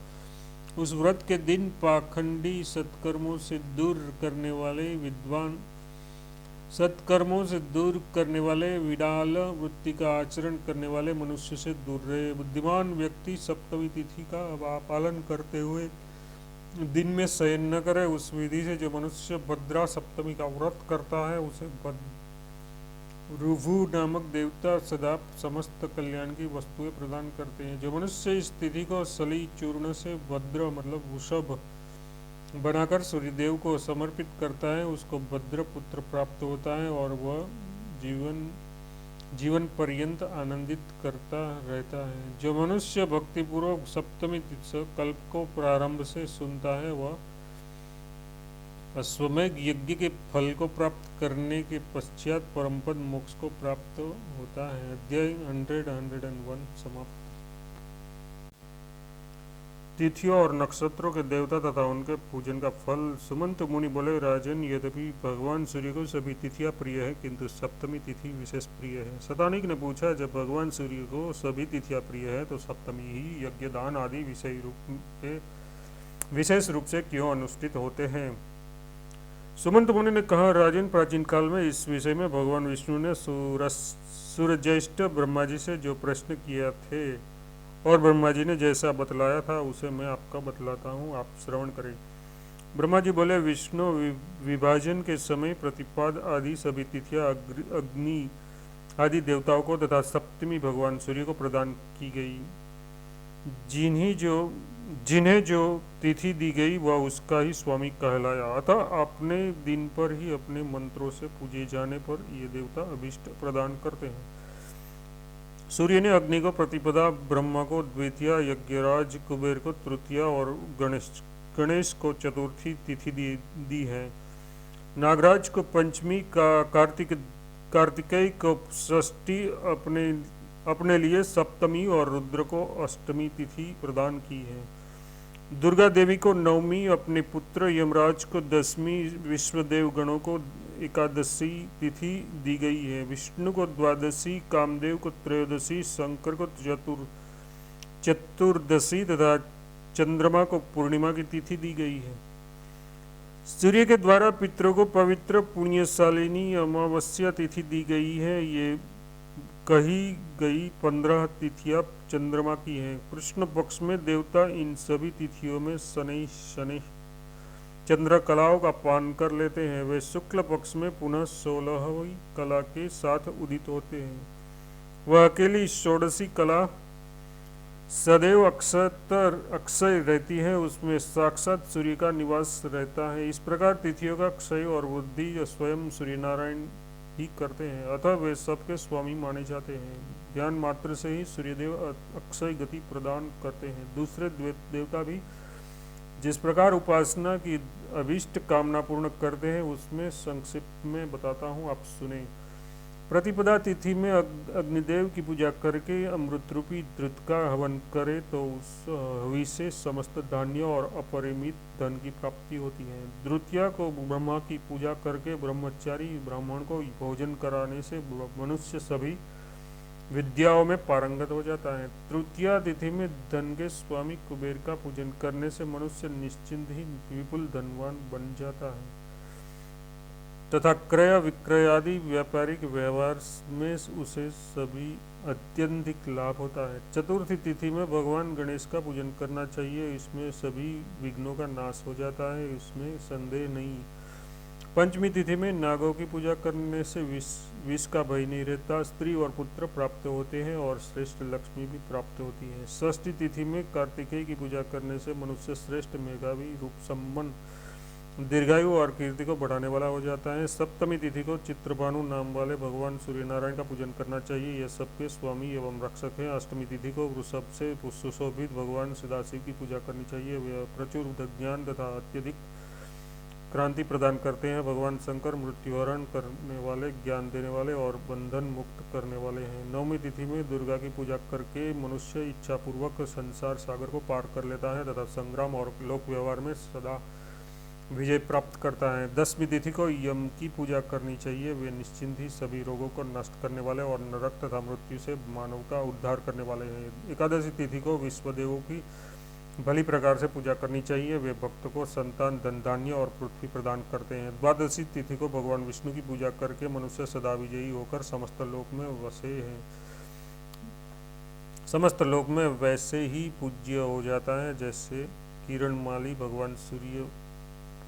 उस व्रत के दिन पाखंडी सत्कर्मों से दूर करने वाले विद्वान सत्कर्मों से दूर करने वाले, विडाल वृत्ति का आचरण करने वाले मनुष्य से दूर रहे। बुद्धिमान व्यक्ति सप्तमी तिथि का पालन करते हुए दिन में शयन न करे। उस विधि से जो मनुष्य भद्रा सप्तमी का व्रत करता है उसे ऋभु नामक देवता सदा समस्त कल्याण की वस्तुएं प्रदान करते हैं। जो मनुष्य इस तिथि को सली चूर्ण से भद्र मतलब वृषभ बनाकर सूर्यदेव को समर्पित करता है उसको भद्र पुत्र प्राप्त होता है और वह जीवन पर्यंत आनंदित करता रहता है। जो मनुष्य भक्तिपूर्वक सप्तमी तिथि कल्प को प्रारंभ से सुनता है वह अश्वमेध यज्ञ के फल को प्राप्त करने के पश्चात परमपद मोक्ष को प्राप्त होता है। अध्याय 101 समाप्त। तिथियों और नक्षत्रों के देवता तथा उनके पूजन का फल। सुमंत मुनि बोले, राजन, यद्यपि भगवान सूर्य को सभी तिथियां प्रिय है किंतु सप्तमी तिथि विशेष प्रिय है। शतानिक ने पूछा, जब भगवान सूर्य को सभी तिथियां प्रिय है तो सप्तमी ही यज्ञ दान आदि विशेष रूप से क्यों अनुष्ठित होते हैं? सुमंत मुनि ने कहा, राजन, प्राचीन काल में इस विषय में भगवान विष्णु ने सूर्यज्येष्ठ ब्रह्मा जी से जो प्रश्न किए थे और ब्रह्मा जी ने जैसा बतलाया था उसे मैं आपका बतलाता हूँ, आप श्रवण करें। ब्रह्मा जी बोले, विष्णु विभाजन के समय प्रतिपाद आदि सभी तिथियां अग्नि आदि देवताओं को तथा सप्तमी भगवान सूर्य को प्रदान की गई। जिन्हें जो तिथि दी गई वह उसका ही स्वामी कहलाया। अतः अपने दिन पर ही अपने मंत्रों से पूजे जाने पर ये देवता अभिष्ट प्रदान करते हैं। सूर्य ने अग्नि को प्रतिपदा, ब्रह्मा को द्वितीया, यज्ञराज कुबेर को तृतीया और गणेश को चतुर्थी तिथि दी है। नागराज को पंचमी, कार्तिकेय को षष्ठी, अपने लिए सप्तमी और रुद्र को अष्टमी तिथि प्रदान की है। दुर्गा देवी को नवमी, अपने पुत्र यमराज को दसवीं, विश्वदेव गणों को एकादशी तिथि दी गई है। विष्णु को द्वादशी, कामदेव को त्रयोदशी, शंकर को चतुर्दशी तथा चंद्रमा को पूर्णिमा की तिथि दी गई है। सूर्य के द्वारा पितरों को पवित्र पुण्यशालिनी अमावस्या तिथि दी गई है। ये कही गई 15 तिथियां चंद्रमा की हैं। कृष्ण पक्ष में देवता इन सभी तिथियों में शनि चंद्रकलाओं का पान कर लेते हैं। वे शुक्ल पक्ष में पुनः 16वीं कला के साथ उदित होते हैं। वह अकेली षोडशी कला सदैव अक्षय रहती है, उसमें साक्षात सूर्य का निवास रहता है। इस प्रकार तिथियों का क्षय और वृद्धि स्वयं सूर्यनारायण ही करते हैं, अतः वे सबके स्वामी माने जाते हैं। ध्यान मात्र से ही सूर्यदेव अक्षय गति प्रदान करते हैं। दूसरे देवता भी जिस प्रकार उपासना की अभीष्ट कामना पूर्ण करते हैं उसमें संक्षिप्त में बताता हूँ, आप सुने। प्रतिपदा तिथि में अग्निदेव की पूजा करके अमृत रूपी द्रुत का हवन करे तो उस हवि से समस्त धान्य और अपरिमित धन की प्राप्ति होती है। द्वितीया को ब्रह्मा की पूजा करके ब्रह्मचारी ब्राह्मण को भोजन कराने से मनुष्य सभी विद्याओं में पारंगत हो जाता है। तृतीया तिथि में धन के स्वामी कुबेर का पूजन करने से मनुष्य निश्चिंत ही विपुल धनवान बन जाता है तथा क्रय विक्रय आदि व्यापारिक व्यवहार में उसे सभी अत्यधिक लाभ होता है। चतुर्थी तिथि में भगवान गणेश का पूजन करना चाहिए, इसमें सभी विघ्नों का नाश हो जाता है, इसमें संदेह नहीं। पंचमी तिथि में नागों की पूजा करने से विष का भय नहीं रहता, स्त्री और पुत्र प्राप्त होते हैं और श्रेष्ठ लक्ष्मी भी प्राप्त होती है। षष्ठी तिथि में कार्तिकेय की पूजा करने से मनुष्य श्रेष्ठ मेधावी रूप संपन्न दीर्घायु और कीर्ति को बढ़ाने वाला हो जाता है। सप्तमी तिथि को चित्रभानु नाम वाले भगवान सूर्यनारायण का पूजन करना चाहिए, यह सबके स्वामी एवं रक्षक हैं। अष्टमी तिथि को वृषभ से सुशोभित भगवान सदाशिव की पूजा करनी चाहिए, वे प्रचुर ज्ञान तथा अत्यधिक क्रांति प्रदान करते हैं। भगवान शंकर मृत्युहरण करने वाले, ज्ञान देने वाले और बंधन मुक्त करने वाले हैं। नवमी तिथि में दुर्गा की पूजा करके मनुष्य इच्छापूर्वक संसार सागर को पार कर लेता है तथा संग्राम और लोक व्यवहार में सदा विजय प्राप्त करता है। दसवीं तिथि को यम की पूजा करनी चाहिए, वे निश्चिंत ही सभी रोगों को नष्ट करने वाले और नरक तथा मृत्यु से मानव का उद्धार करने वाले हैं। एकादशी तिथि को विश्वदेवों की भली प्रकार से पूजा करनी चाहिए। वे भक्त को संतान, धन, धान्य और पृथ्वी प्रदान करते हैं। द्वादशी तिथि को भगवान विष्णु की पूजा करके मनुष्य सदा विजयी होकर समस्त लोक में वसे हैं, समस्त लोक में वैसे ही पूज्य हो जाता है जैसे किरणमाली भगवान सूर्य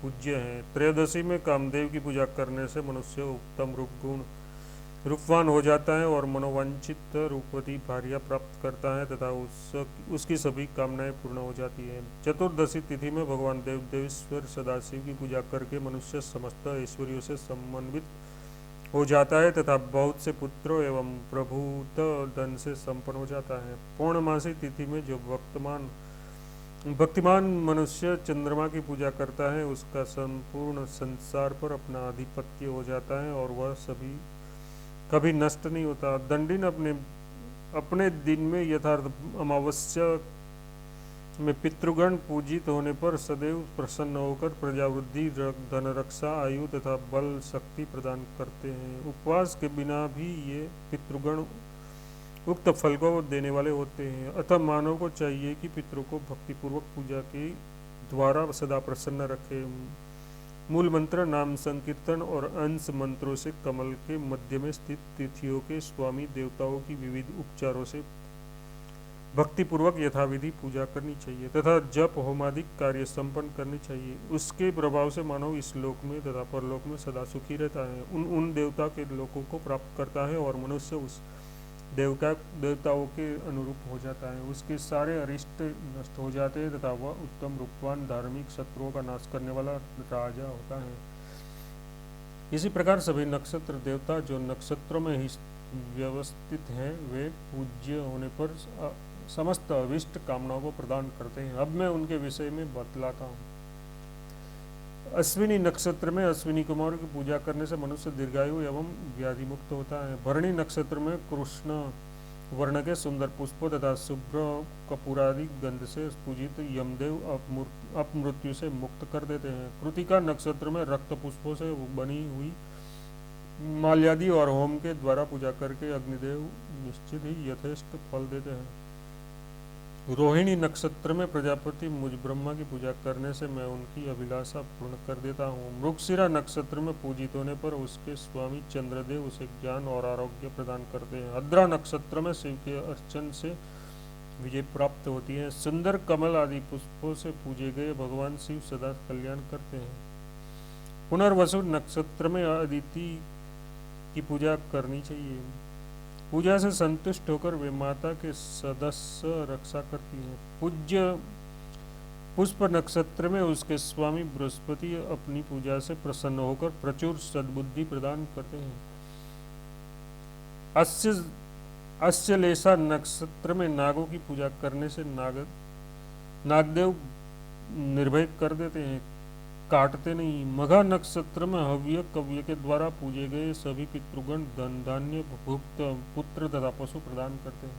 पूज्य हैं। त्रयोदशी में कामदेव की पूजा करने से मनुष्य उत्तम रूपवान हो जाता है और मनोवांछित रूपवती भार्या प्राप्त करता है तथा उसकी सभी कामनाएं पूर्ण हो जाती हैं। चतुर्दशी तिथि में भगवान देवेश्वर सदाशिव की पूजा करके मनुष्य समस्त ऐश्वर्यों से समन्वित हो जाता है तथा बहुत से पुत्रों एवं प्रभुत धन से संपन्न हो जाता है। पूर्णमासी तिथि में जो भक्तिमान मनुष्य चंद्रमा की पूजा करता है उसका संपूर्ण संसार पर अपना आधिपत्य हो जाता है और वह कभी नष्ट नहीं होता। दंडिन अपने दिन में यथार्थ अमावस्या में पितृगण पूजित होने पर सदैव प्रसन्न होकर प्रजावृद्धि, धन रक्षा, आयु तथा बल शक्ति प्रदान करते हैं। उपवास के बिना भी ये पितृगण उक्त फल को देने वाले होते हैं। अतः मानव को चाहिए कि पितरों को भक्तिपूर्वक पूजा के द्वारा सदा प्रसन्न रखे। मूल मंत्र, नाम संकीर्तन और अंश मंत्रों से कमल के मध्य में स्थित तिथियों के स्वामी देवताओं की विविध उपचारों से भक्तिपूर्वक यथाविधि पूजा करनी चाहिए तथा जप होमादि कार्य संपन्न करने चाहिए। उसके प्रभाव से मानव इस लोक में तथा परलोक में सदा सुखी रहता है, उन देवता के लोकों को प्राप्त करता है और मनुष्य उस देवताओं के अनुरूप हो जाता है। उसके सारे अरिष्ट नष्ट हो जाते हैं तथा वह उत्तम रूपवान धार्मिक शत्रुओं का नाश करने वाला राजा होता है। इसी प्रकार सभी नक्षत्र देवता जो नक्षत्रों में ही व्यवस्थित हैं वे पूज्य होने पर समस्त अभिष्ट कामनाओं को प्रदान करते हैं। अब मैं उनके विषय में बतलाता हूँ। अश्विनी नक्षत्र में अश्विनी कुमार की पूजा करने से मनुष्य दीर्घायु एवं व्याधि मुक्त होता है। भरणी नक्षत्र में कृष्ण वर्ण के सुंदर पुष्पों तथा शुभ्र कपूरादि गंध से पूजित यमदेव अपमृत्यु से मुक्त कर देते हैं। कृतिका नक्षत्र में रक्त पुष्पों से बनी हुई माल्यादि और होम के द्वारा पूजा करके अग्निदेव निश्चित ही यथेष्ट फल देते हैं। रोहिणी नक्षत्र में प्रजापति मुझ ब्रह्मा की पूजा करने से मैं उनकी अभिलाषा पूर्ण कर देता हूँ। मृगशिरा नक्षत्र में पूजित होने पर उसके स्वामी चंद्रदेव उसे ज्ञान और आरोग्य प्रदान करते हैं। आद्रा नक्षत्र में शिव के अर्चन से विजय प्राप्त होती है। सुंदर कमल आदि पुष्पों से पूजे गए भगवान शिव सदा कल्याण करते हैं। पुनर्वसु नक्षत्र में अदिति की पूजा करनी चाहिए। पूजा से संतुष्ट होकर वे माता के सदस्य रक्षा करती हैं। पूज्य पुष्प नक्षत्र में उसके स्वामी बृहस्पति अपनी पूजा से प्रसन्न होकर प्रचुर सद्बुद्धि प्रदान करते हैं। अश्लेषा नक्षत्र में नागों की पूजा करने से नागदेव निर्भय कर देते हैं, काटते नहीं। मघा नक्षत्र में हव्य कव्य के द्वारा पूजे गए सभी पितृगण धन धान्य भुक्त पुत्र तथा पशु प्रदान करते हैं।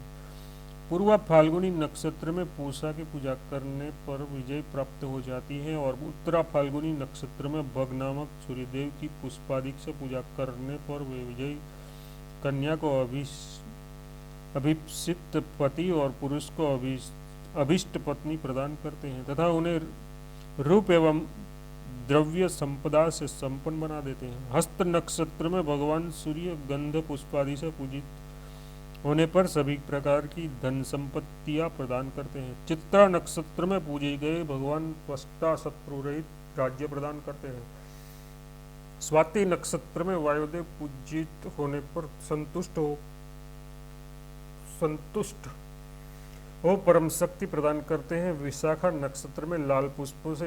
पूर्वा फाल्गुनी नक्षत्र में पूषा की पूजा करने पर विजय प्राप्त हो जाती है और उत्तरा फाल्गुनी नक्षत्र में भग नामक सूर्यदेव की पुष्पादिक से पूजा करने पर वे विजयी कन्या को अभिषिक्त पति और पुरुष को अभिष्ट पत्नी प्रदान करते हैं तथा उन्हें रूप एवं द्रव्य संपदा से संपन्न बना देते हैं। हस्त नक्षत्र में भगवान सूर्य गंध पुष्पादि से पूजित होने पर सभी प्रकार की धन संपत्तियां प्रदान करते हैं। चित्रा नक्षत्र में पूजे गए भगवान त्वष्टा शत्रु रहित राज्य प्रदान करते हैं। स्वाति नक्षत्र में वायुदेव पूजित होने पर संतुष्ट हो परम शक्ति प्रदान करते हैं। विशाखा नक्षत्र में लाल पुष्पों से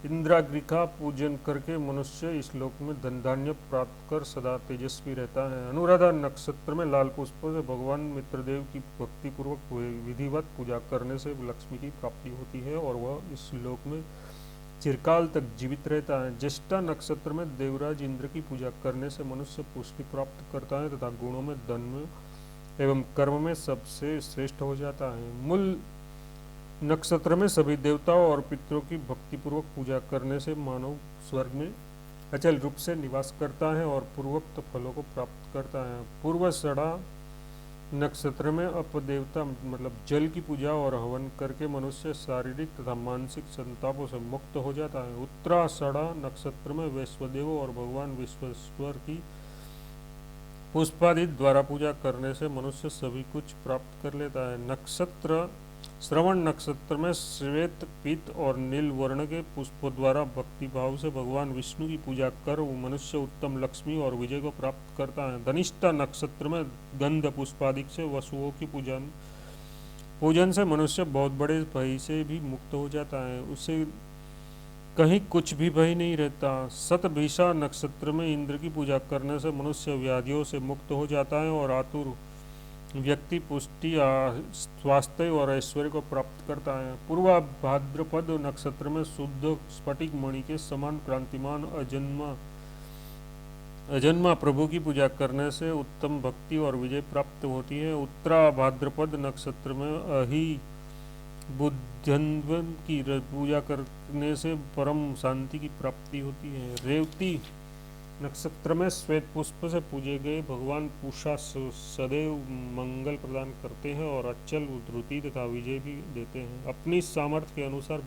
इंद्राग्रिका पूजन करके मनुष्य इस लोक में धन धान्य प्राप्त कर सदा तेजस्वी रहता है। अनुराधा नक्षत्र में लाल पुष्पों से भगवान मित्रदेव की भक्ति पूर्वक विधिवत पूजा करने से लक्ष्मी की प्राप्ति होती है और वह इस लोक में चिरकाल तक जीवित रहता है। ज्येष्ठा नक्षत्र में देवराज इंद्र की पूजा करने से मनुष्य पुष्टि प्राप्त करता है तथा गुणों में, धन में एवं कर्म में सबसे श्रेष्ठ हो जाता है। मूल नक्षत्र में सभी देवताओं और पितरों की भक्तिपूर्वक पूजा करने से मानव स्वर्ग में अचल रूप से निवास करता है और पूर्वोक्त फलों को प्राप्त करता है। पूर्वाषाढ़ा नक्षत्र में अपदेवता मतलब जल की पूजा और हवन करके मनुष्य शारीरिक तथा मानसिक संतापों से मुक्त हो जाता है। उत्तराषाढ़ा नक्षत्र में वैश्वदेव और भगवान विश्वेश्वर की पुष्पादि द्वारा पूजा करने से मनुष्य सभी कुछ प्राप्त कर लेता है। नक्षत्र श्रवण नक्षत्र में श्वेत पीत और नील वर्ण के पुष्पों द्वारा भक्ति भाव से भगवान विष्णु की पूजा कर वो मनुष्य उत्तम लक्ष्मी और विजय को प्राप्त करता है। धनिष्ठा नक्षत्र में गंध पुष्पादिक से वसुओं की पूजन से मनुष्य बहुत बड़े भय से भी मुक्त हो जाता है, उसे कहीं कुछ भी भय नहीं रहता। शतभिषा नक्षत्र में इंद्र की पूजा करने से मनुष्य व्याधियों से मुक्त हो जाता है और आतुर व्यक्ति पुष्टि स्वास्थ्य और ऐश्वर्य को प्राप्त करता है। पूर्वा भाद्रपद नक्षत्र में शुद्ध स्फटिक मणि के समान क्रांतिमान अजन्मा प्रभु की पूजा करने से उत्तम भक्ति और विजय प्राप्त होती है। उत्तरा भाद्रपद नक्षत्र में अहि बुद्धन्वन की पूजा करने से परम शांति की प्राप्ति होती है। रेवती नक्षत्र में श्वेत पुष्प से पूजे गए भगवान पूषा सदैव मंगल प्रदान करते हैं और अचल धृति तथा विजय भी देते हैं। अपनी सामर्थ्य के अनुसार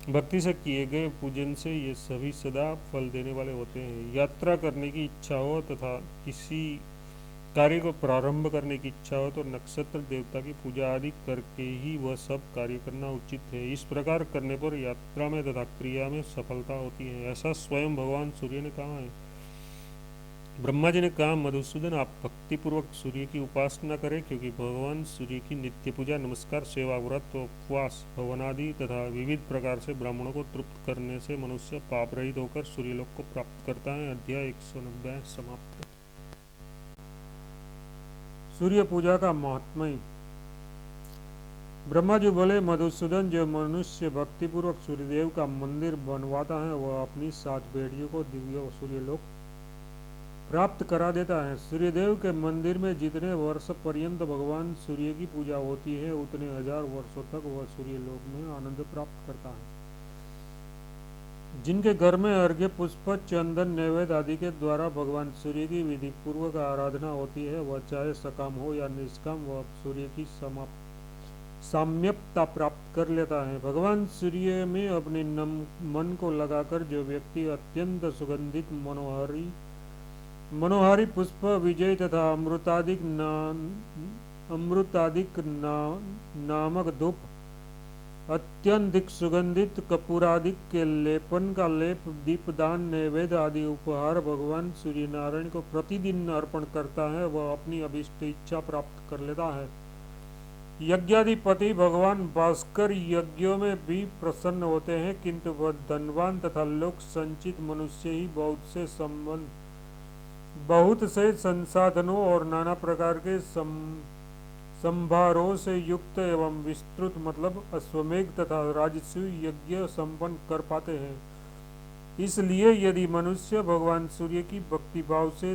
भक्ति से किए गए पूजन से ये सभी सदा फल देने वाले होते हैं। यात्रा करने की इच्छा हो तथा किसी कार्य को प्रारंभ करने की इच्छा हो तो नक्षत्र देवता की पूजा आदि करके ही वह सब कार्य करना उचित है। इस प्रकार करने पर यात्रा में तथा क्रिया में सफलता होती है, ऐसा स्वयं भगवान सूर्य ने कहा है। ब्रह्मा जी ने कहा, मधुसूदन आप भक्तिपूर्वक सूर्य की उपासना करें, क्योंकि भगवान सूर्य की नित्य पूजा, नमस्कार, सेवा, व्रत, उपवास, हवनादि तथा विविध प्रकार से ब्राह्मणों को तृप्त करने से मनुष्य पाप रहित होकर सूर्यलोक को प्राप्त करता है। अध्याय 190 समाप्त। सूर्य पूजा का महात्म्य। ब्रह्मा जी बोले, मधुसूदन जो मनुष्य भक्तिपूर्वक सूर्यदेव का मंदिर बनवाता है वह अपनी 7 बेड़ियों को दिव्य सूर्यलोक प्राप्त करा देता है। सूर्यदेव के मंदिर में जितने वर्ष पर्यंत भगवान सूर्य की पूजा होती है उतने 1000 वर्षों तक वह सूर्यलोक में आनंद प्राप्त करता है। जिनके घर में अर्घ्य, पुष्प, चंदन, नैवेद्य आदि के द्वारा भगवान सूर्य की विधि पूर्वक आराधना होती है वह चाहे सकाम हो या निष्काम वह सूर्य की साम्यता प्राप्त कर लेता है। भगवान सूर्य में अपने मन को लगाकर जो व्यक्ति अत्यंत सुगंधित मनोहारी पुष्प, विजय तथा अमृतादिक नामक धूप, अत्यंतिक सुगंधित कपूरादिक के लेपन का लेप, दीपदान, नैवेद्य आदि उपहार भगवान सूर्य नारायण को प्रतिदिन अर्पण करता है वह अपनी अभिष्ट इच्छा प्राप्त कर लेता है। यज्ञाधिपति भगवान भास्कर यज्ञों में भी प्रसन्न होते हैं, किंतु वह धनवान तथा लोक संचित मनुष्य ही बहुत से संसाधनों और नाना प्रकार के संभारों से युक्त एवं विस्तृत मतलब अश्वमेघ तथा राजसूय यज्ञ संपन्न कर पाते हैं। इसलिए यदि मनुष्य भगवान सूर्य की भक्ति भाव से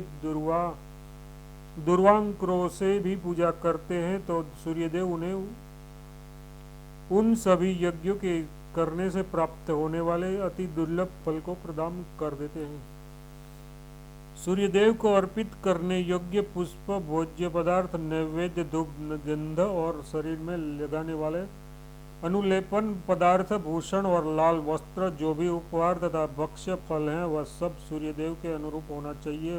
दुर्वांकुरों से भी पूजा करते हैं तो सूर्यदेव उन्हें उन सभी यज्ञों के करने से प्राप्त होने वाले अति दुर्लभ फल को प्रदान कर देते हैं। सूर्यदेव को अर्पित करने योग्य पुष्प, भोज्य पदार्थ, नैवेद्य, धूप, गंध और शरीर में लगाने वाले अनुलेपन पदार्थ, भूषण और लाल वस्त्र, जो भी उपहार तथा भक्ष्य फल हैं वह सब सूर्यदेव के अनुरूप होना चाहिए।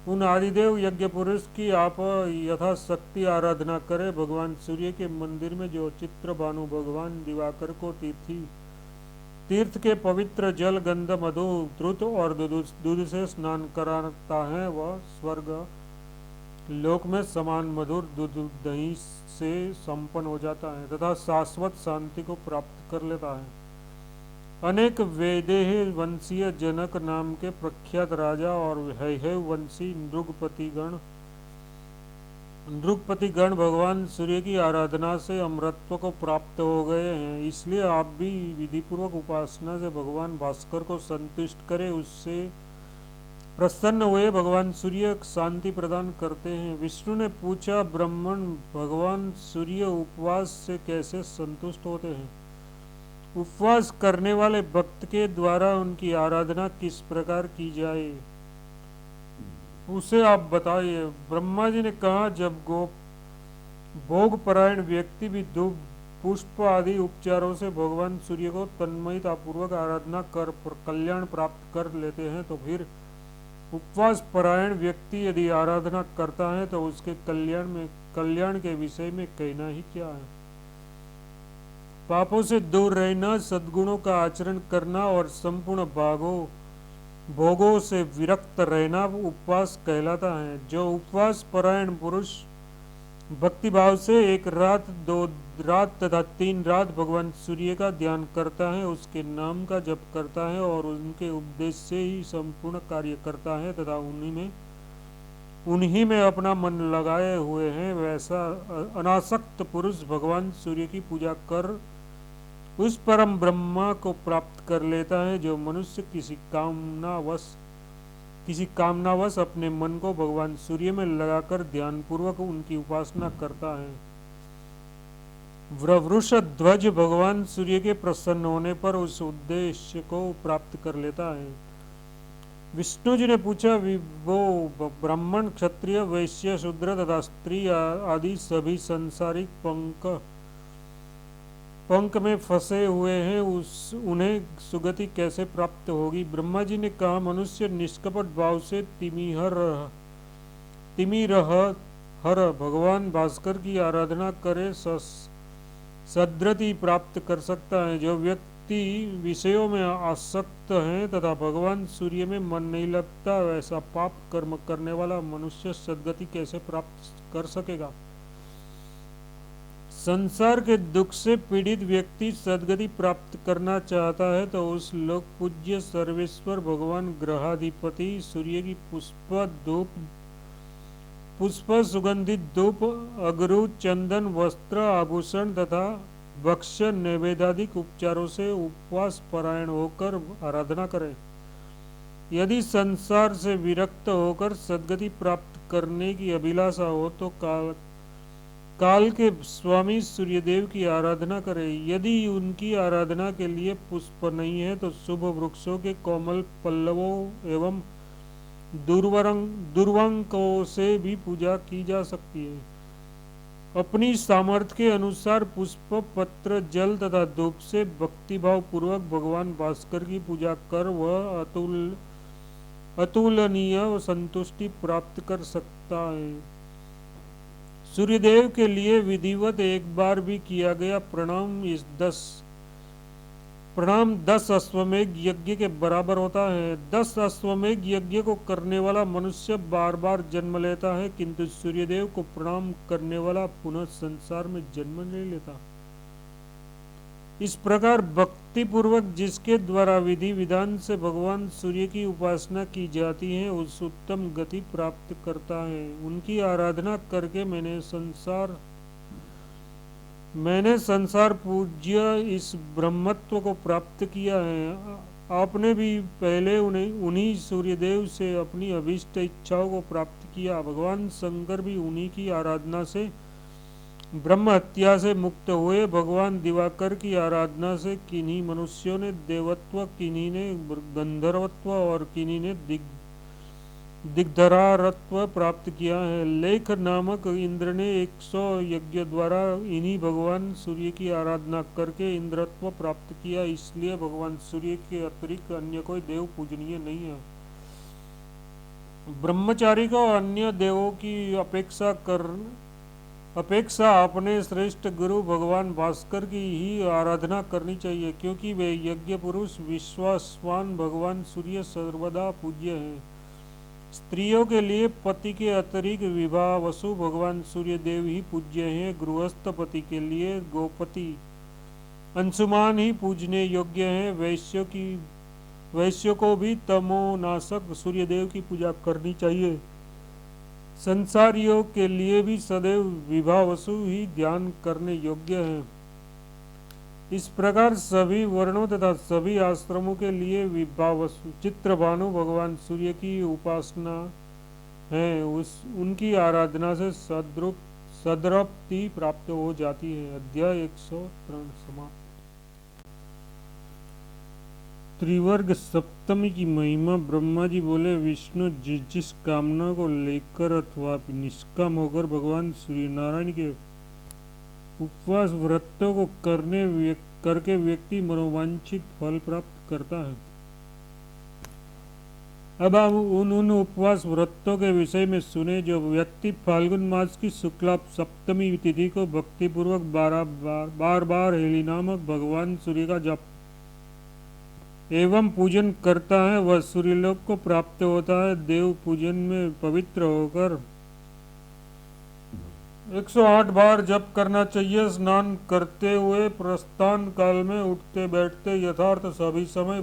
उन आदिदेव यज्ञ पुरुष की आप यथाशक्ति आराधना करें। भगवान सूर्य के मंदिर में जो चित्र भानु भगवान दिवाकर को तीर्थ के पवित्र जल, गंध, मधु, द्रुत और दूध से स्नान कराता है वह स्वर्ग लोक में समान मधुर दूध दही से संपन्न हो जाता है तथा शाश्वत शांति को प्राप्त कर लेता है। अनेक वैदेह वंशीय जनक नाम के प्रख्यात राजा और हैहय वंशी नृगपतिगण भगवान सूर्य की आराधना से अमरत्व को प्राप्त हो गए हैं। इसलिए आप भी विधिपूर्वक उपासना से भगवान भास्कर को संतुष्ट करें। उससे प्रसन्न हुए भगवान सूर्य शांति प्रदान करते हैं। विष्णु ने पूछा, ब्राह्मण भगवान सूर्य उपवास से कैसे संतुष्ट होते हैं? उपवास करने वाले भक्त के द्वारा उनकी आराधना किस प्रकार की जाए? उसे आप बताइए। ब्रह्मा जी ने कहा, जब भोग परायण व्यक्ति भी धूप पुष्प आदि उपचारों से भगवान सूर्य को तन्मयता पूर्वक आराधना कर कल्याण प्राप्त कर लेते हैं, तो फिर उपवास परायण व्यक्ति यदि आराधना करता है तो उसके कल्याण के विषय में कहना ही क्या है। पापों से दूर रहना, सद्गुणों का आचरण करना और संपूर्ण भोगों से विरक्त रहना उपवास कहलाता है। जो उपवास परायण पुरुष भक्ति भाव से 1 रात 2 रात तथा 3 रात भगवान सूर्य का ध्यान करता है, उसके नाम का जप करता है और उनके उपदेश से ही संपूर्ण कार्य करता है तथा उन्हीं में अपना मन लगाए हुए हैं, वैसा अनासक्त पुरुष भगवान सूर्य की पूजा कर उस परम ब्रह्मा को प्राप्त कर लेता है। जो मनुष्य किसी कामनावश अपने मन को भगवान सूर्य में लगाकर ध्यान पूर्वक उनकी उपासना करता है, वृषध्वज भगवान सूर्य के प्रसन्न होने पर उस उद्देश्य को प्राप्त कर लेता है। विष्णु जी ने पूछा, वो ब्राह्मण, क्षत्रिय, वैश्य, शूद्र तथा स्त्री आदि सभी सांसारिक पंख में फंसे हुए हैं, उन्हें सुगति कैसे प्राप्त होगी। ब्रह्मा जी ने कहा, मनुष्य निष्कपट भाव से तिमिरहर भगवान भास्कर की आराधना करे सद्गति प्राप्त कर सकता है। जो व्यक्ति विषयों में आसक्त है तथा भगवान सूर्य में मन नहीं लगता, वैसा पाप कर्म करने वाला मनुष्य सद्गति कैसे प्राप्त कर सकेगा। संसार के दुख से पीड़ित व्यक्ति सद्गति प्राप्त करना चाहता है तो उस लोक पूज्य सर्वेश्वर भगवान ग्रहाधिपति सूर्य की पुष्प सुगंधित धूप, अगरू, चंदन, वस्त्र, आभूषण तथा भक्ष्य नैवेद्यादिक उपचारों से उपवास परायण होकर आराधना करें। यदि संसार से विरक्त होकर सद्गति प्राप्त करने की अभिलाषा हो तो काल के स्वामी सूर्यदेव की आराधना करें। यदि उनकी आराधना के लिए पुष्प नहीं है तो शुभ वृक्षों के कोमल पल्लवों एवं दुर्वांकों से भी पूजा की जा सकती है। अपनी सामर्थ्य के अनुसार पुष्प, पत्र, जल तथा धूप से भक्तिभाव पूर्वक भगवान भास्कर की पूजा कर वह अतुलनीय संतुष्टि प्राप्त कर सकता है। सूर्यदेव के लिए विधिवत एक बार भी किया गया प्रणाम 10 अश्वमेघ यज्ञ के बराबर होता है। 10 अश्वमेघ यज्ञ को करने वाला मनुष्य बार बार जन्म लेता है, किंतु सूर्यदेव को प्रणाम करने वाला पुनः संसार में जन्म नहीं लेता। इस प्रकार भक्ति पूर्वक जिसके द्वारा विधि विधान से भगवान सूर्य की उपासना की जाती है, उस उत्तम गति प्राप्त करता है। उनकी आराधना करके मैंने संसार पूज्य इस ब्रह्मत्व को प्राप्त किया है। आपने भी पहले उन्हीं सूर्यदेव से अपनी अभीष्ट इच्छाओं को प्राप्त किया। भगवान शंकर भी उन्हीं की आराधना से ब्रह्म हत्या से मुक्त हुए। भगवान दिवाकर की आराधना से किन्हीं मनुष्यों ने देवत्व, किन्हीं ने गंधर्वत्व और किन्हीं ने दिग्धरारत्व प्राप्त किया है। लेख नामक इंद्र ने 100 यज्ञ द्वारा इन्हीं भगवान सूर्य की आराधना करके इंद्रत्व प्राप्त किया। इसलिए भगवान सूर्य के अतिरिक्त अन्य कोई देव पूजनीय नहीं है। ब्रह्मचारी को अन्य देवों की अपेक्षा अपने श्रेष्ठ गुरु भगवान भास्कर की ही आराधना करनी चाहिए, क्योंकि वे यज्ञ पुरुष विश्वासवान भगवान सूर्य सर्वदा पूज्य हैं। स्त्रियों के लिए पति के अतिरिक्त विवाह वसु भगवान सूर्य देव ही पूज्य हैं। गृहस्थ पति के लिए गोपति अंशुमान ही पूजने योग्य हैं। वैश्यों को भी तमोनाशक सूर्यदेव की पूजा करनी चाहिए। संसारियों के लिए भी सदैव विवाह वसु ही ध्यान करने योग्य है। इस प्रकार सभी वर्णों तथा सभी आश्रमों के लिए विभावसु चित्रभानु भगवान सूर्य की उपासना है। उनकी आराधना से सद्रप्ति प्राप्त हो जाती है। अध्याय 103 समाप्त। त्रिवर्ग सप्तमी की महिमा। ब्रह्मा जी बोले, विष्णु जिस जिस कामना को लेकर अथवा निष्काम होकर भगवान सूर्य नारायण के उपवास व्रतों को करके व्यक्ति मनोवांछित फल प्राप्त करता है। अब आप उन उपवास व्रतों के विषय में सुने जो व्यक्ति फाल्गुन मास की शुक्ला सप्तमी तिथि को भक्तिपूर्वक बार बार हेली नामक भगवान सूर्य का जप एवं पूजन करता है, वह सूर्यलोक को प्राप्त होता है। देव पूजन में पवित्र होकर 108 बार जप करना चाहिए। स्नान करते हुए प्रस्थान काल में उठते बैठते यथार्थ सभी समय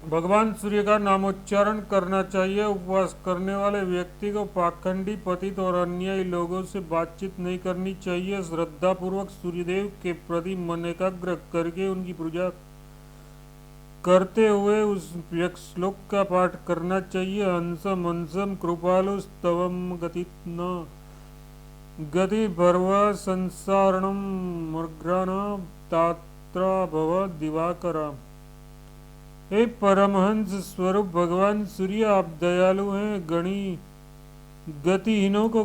भगवान सूर्य का नामोच्चारण करना चाहिए। उपवास करने वाले व्यक्ति को पाखंडी, पतित और अन्यायी लोगों से बातचीत नहीं करनी चाहिए। श्रद्धा पूर्वक सूर्यदेव के प्रति मन एकाग्र करके उनकी पूजा करते हुए उस श्लोक का पाठ करना चाहिए। हंसम हंसम कृपालु स्तवम गति भर्व संसारणम मर्ग्राना तात्रा भव दिवाकरा। हे परमहंस स्वरूप भगवान सूर्य, आप दयालु हैं, गणी गतिहीनों को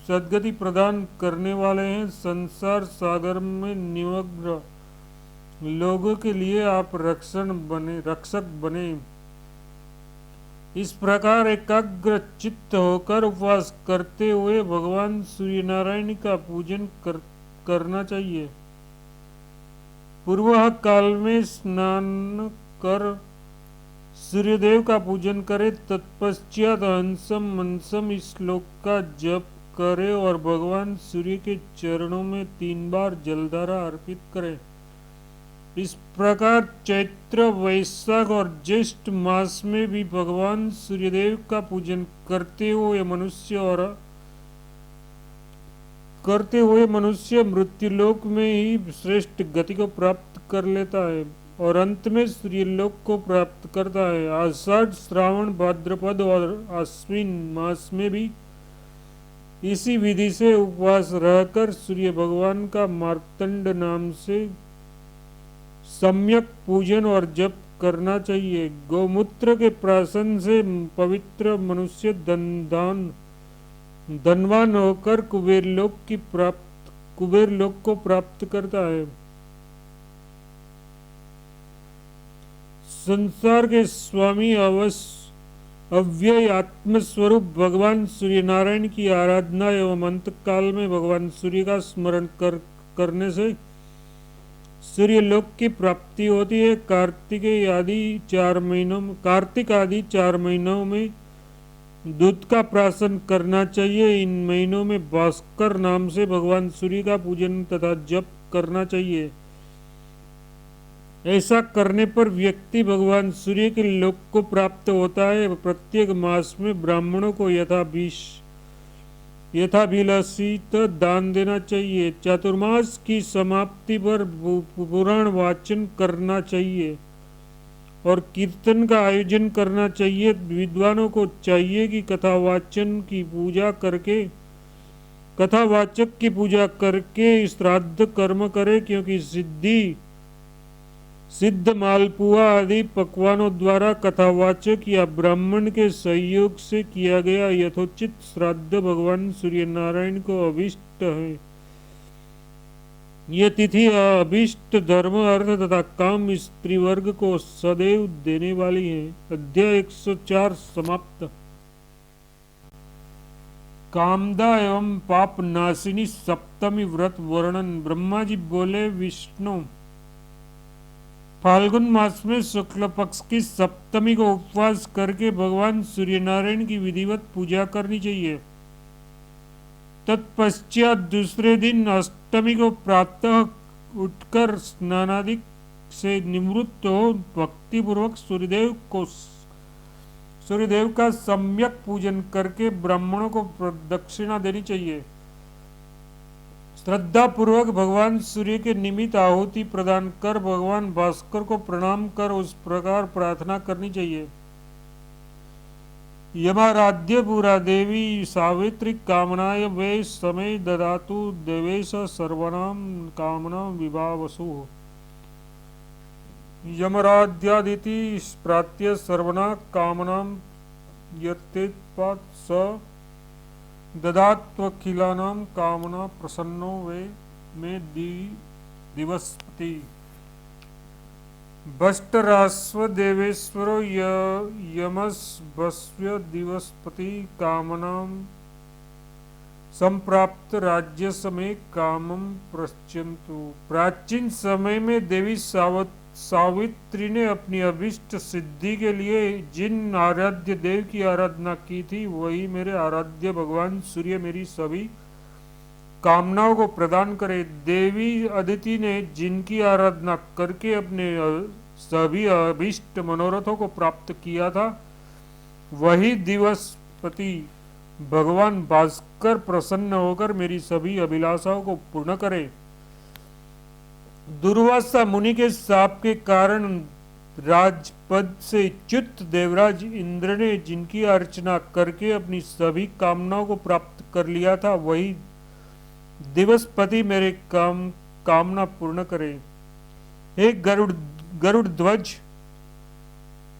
सदगति प्रदान करने वाले हैं। संसार सागर में निमग्न लोगों के लिए आप रक्षक बने। इस प्रकार एकाग्र चित्त होकर उपवास करते हुए भगवान सूर्य नारायण का पूजन करना चाहिए। पूर्व काल में स्नान कर सूर्यदेव का पूजन करे, तत्पश्चात हंसम मनसम इस श्लोक का जप करे और भगवान सूर्य के चरणों में 3 बार जलधारा अर्पित करे। इस प्रकार चैत्र, वैशाख और ज्येष्ठ मास में भी भगवान सूर्यदेव का पूजन करते हुए मनुष्य मृत्युलोक में ही श्रेष्ठ गति को प्राप्त कर लेता है और अंत में सूर्यलोक को प्राप्त करता है। आषाढ़, श्रावण, भाद्रपद और आश्विन मास में भी इसी विधि से उपवास रहकर सूर्य भगवान का मार्तंड नाम से सम्यक पूजन और जप करना चाहिए। गौमूत्र के प्राशन से पवित्र मनुष्य धनवान होकर कुबेर लोक को प्राप्त करता है। संसार के स्वामी अव्यय आत्मस्वरूप भगवान सूर्य नारायण की आराधना एवं अंत काल में भगवान सूर्य का स्मरण करने से सूर्य लोक की प्राप्ति होती है। कार्तिक आदि 4 महीनों में दूध का प्राशन करना चाहिए। इन महीनों में भास्कर नाम से भगवान सूर्य का पूजन तथा जप करना चाहिए। ऐसा करने पर व्यक्ति भगवान सूर्य के लोक को प्राप्त होता है। प्रत्येक मास में ब्राह्मणों को यथाभिलषित दान देना चाहिए। चातुर्मास की समाप्ति पर पुराण वाचन करना चाहिए और कीर्तन का आयोजन करना चाहिए। विद्वानों को चाहिए कि कथावाचक की पूजा करके श्राद्ध कर्म करे, क्योंकि सिद्ध मालपुआ आदि पकवानों द्वारा कथावाचक या ब्राह्मण के सहयोग से किया गया यथोचित श्राद्ध भगवान सूर्य नारायण को अभिष्ट है। यह तिथि अभिष्ट धर्म, अर्थ तथा काम स्त्री वर्ग को सदैव देने वाली है। अध्याय 104 समाप्त। कामदा एवं पाप नाशिनी सप्तमी व्रत वर्णन। ब्रह्मा जी बोले, विष्णु, फाल्गुन मास में शुक्ल पक्ष की सप्तमी को उपवास करके भगवान सूर्य नारायण की विधिवत पूजा करनी चाहिए। तत्पश्चात दूसरे दिन अष्टमी को प्रातः उठकर स्नानादि से निवृत्त हो भक्ति पूर्वक सूर्यदेव का सम्यक पूजन करके ब्राह्मणों को दक्षिणा देनी चाहिए। श्रद्धा पूर्वक भगवान सूर्य के निमित्त आहुति प्रदान कर भगवान भास्कर को प्रणाम कर उस प्रकार प्रार्थना करनी चाहिए। यमाराध्य पुरा देवी सावित्री कामनाय वे समय ददातु देवेश सर्वनाम कामना विभावसु। यमराध्यादिति प्रात्य सर्वना कामनां यत्तेत्पात् स ददात्वखिलानां कामना प्रसन्नो वे मे दिवस्पति। भष्टरास्व देवेश्वरो यमस्वस्य दिवस्पति कामनां संप्राप्त राज्य समय कामम प्रश्यन्तु। प्राचीन समय में देवी सावित्री ने अपनी अभिष्ट सिद्धि के लिए जिन आराध्य देव की आराधना की थी, वही मेरे आराध्य भगवान सूर्य मेरी सभी कामनाओं को प्रदान करे। देवी अदिति ने जिनकी आराधना करके अपने सभी अभिष्ट मनोरथों को प्राप्त किया था, वही दिवसपति भगवान भास्कर प्रसन्न होकर मेरी सभी अभिलाषाओं को पूर्ण करे। दुर्वासा मुनि के शाप के कारण राजपद से च्युत देवराज इंद्र ने जिनकी अर्चना करके अपनी सभी कामनाओं को प्राप्त कर लिया था, वही दिवसपति मेरे कामना पूर्ण करे। हे गरुड़ ध्वज,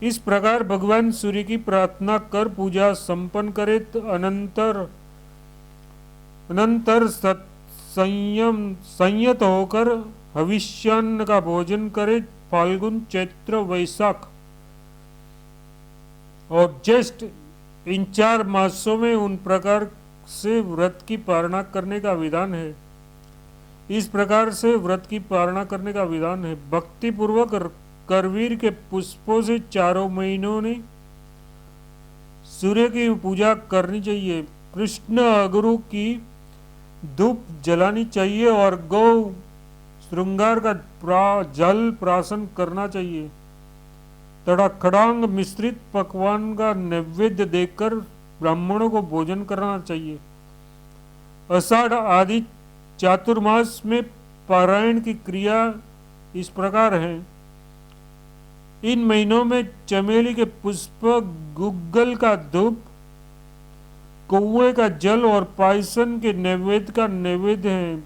इस प्रकार भगवान सूर्य की प्रार्थना कर पूजा संपन्न करे। अनंतर संयत होकर हविष्यान्न का भोजन करे। फाल्गुन चैत्र वैशाख और ज्येष्ठ इन 4 मासों में उन प्रकार से व्रत की पालना करने का विधान है। इस प्रकार से व्रत की पालना करने का विधान है। भक्ति पूर्वक करवीर के पुष्पों से 4 महीनों ने सूर्य की पूजा करनी चाहिए। कृष्ण अगुरु की धूप जलानी चाहिए और गौ श्रृंगार का जल प्राशन करना चाहिए तथा खड़ांग मिश्रित पकवान का नैवेद्य देकर ब्राह्मणों को भोजन करना चाहिए। आषाढ़ आदि चातुर्मास में पारायण की क्रिया इस प्रकार है। इन महीनों में चमेली के पुष्प, गुग्गल का धूप, कौवे का जल और पायसन के नैवेद्य का नैवेद्य है।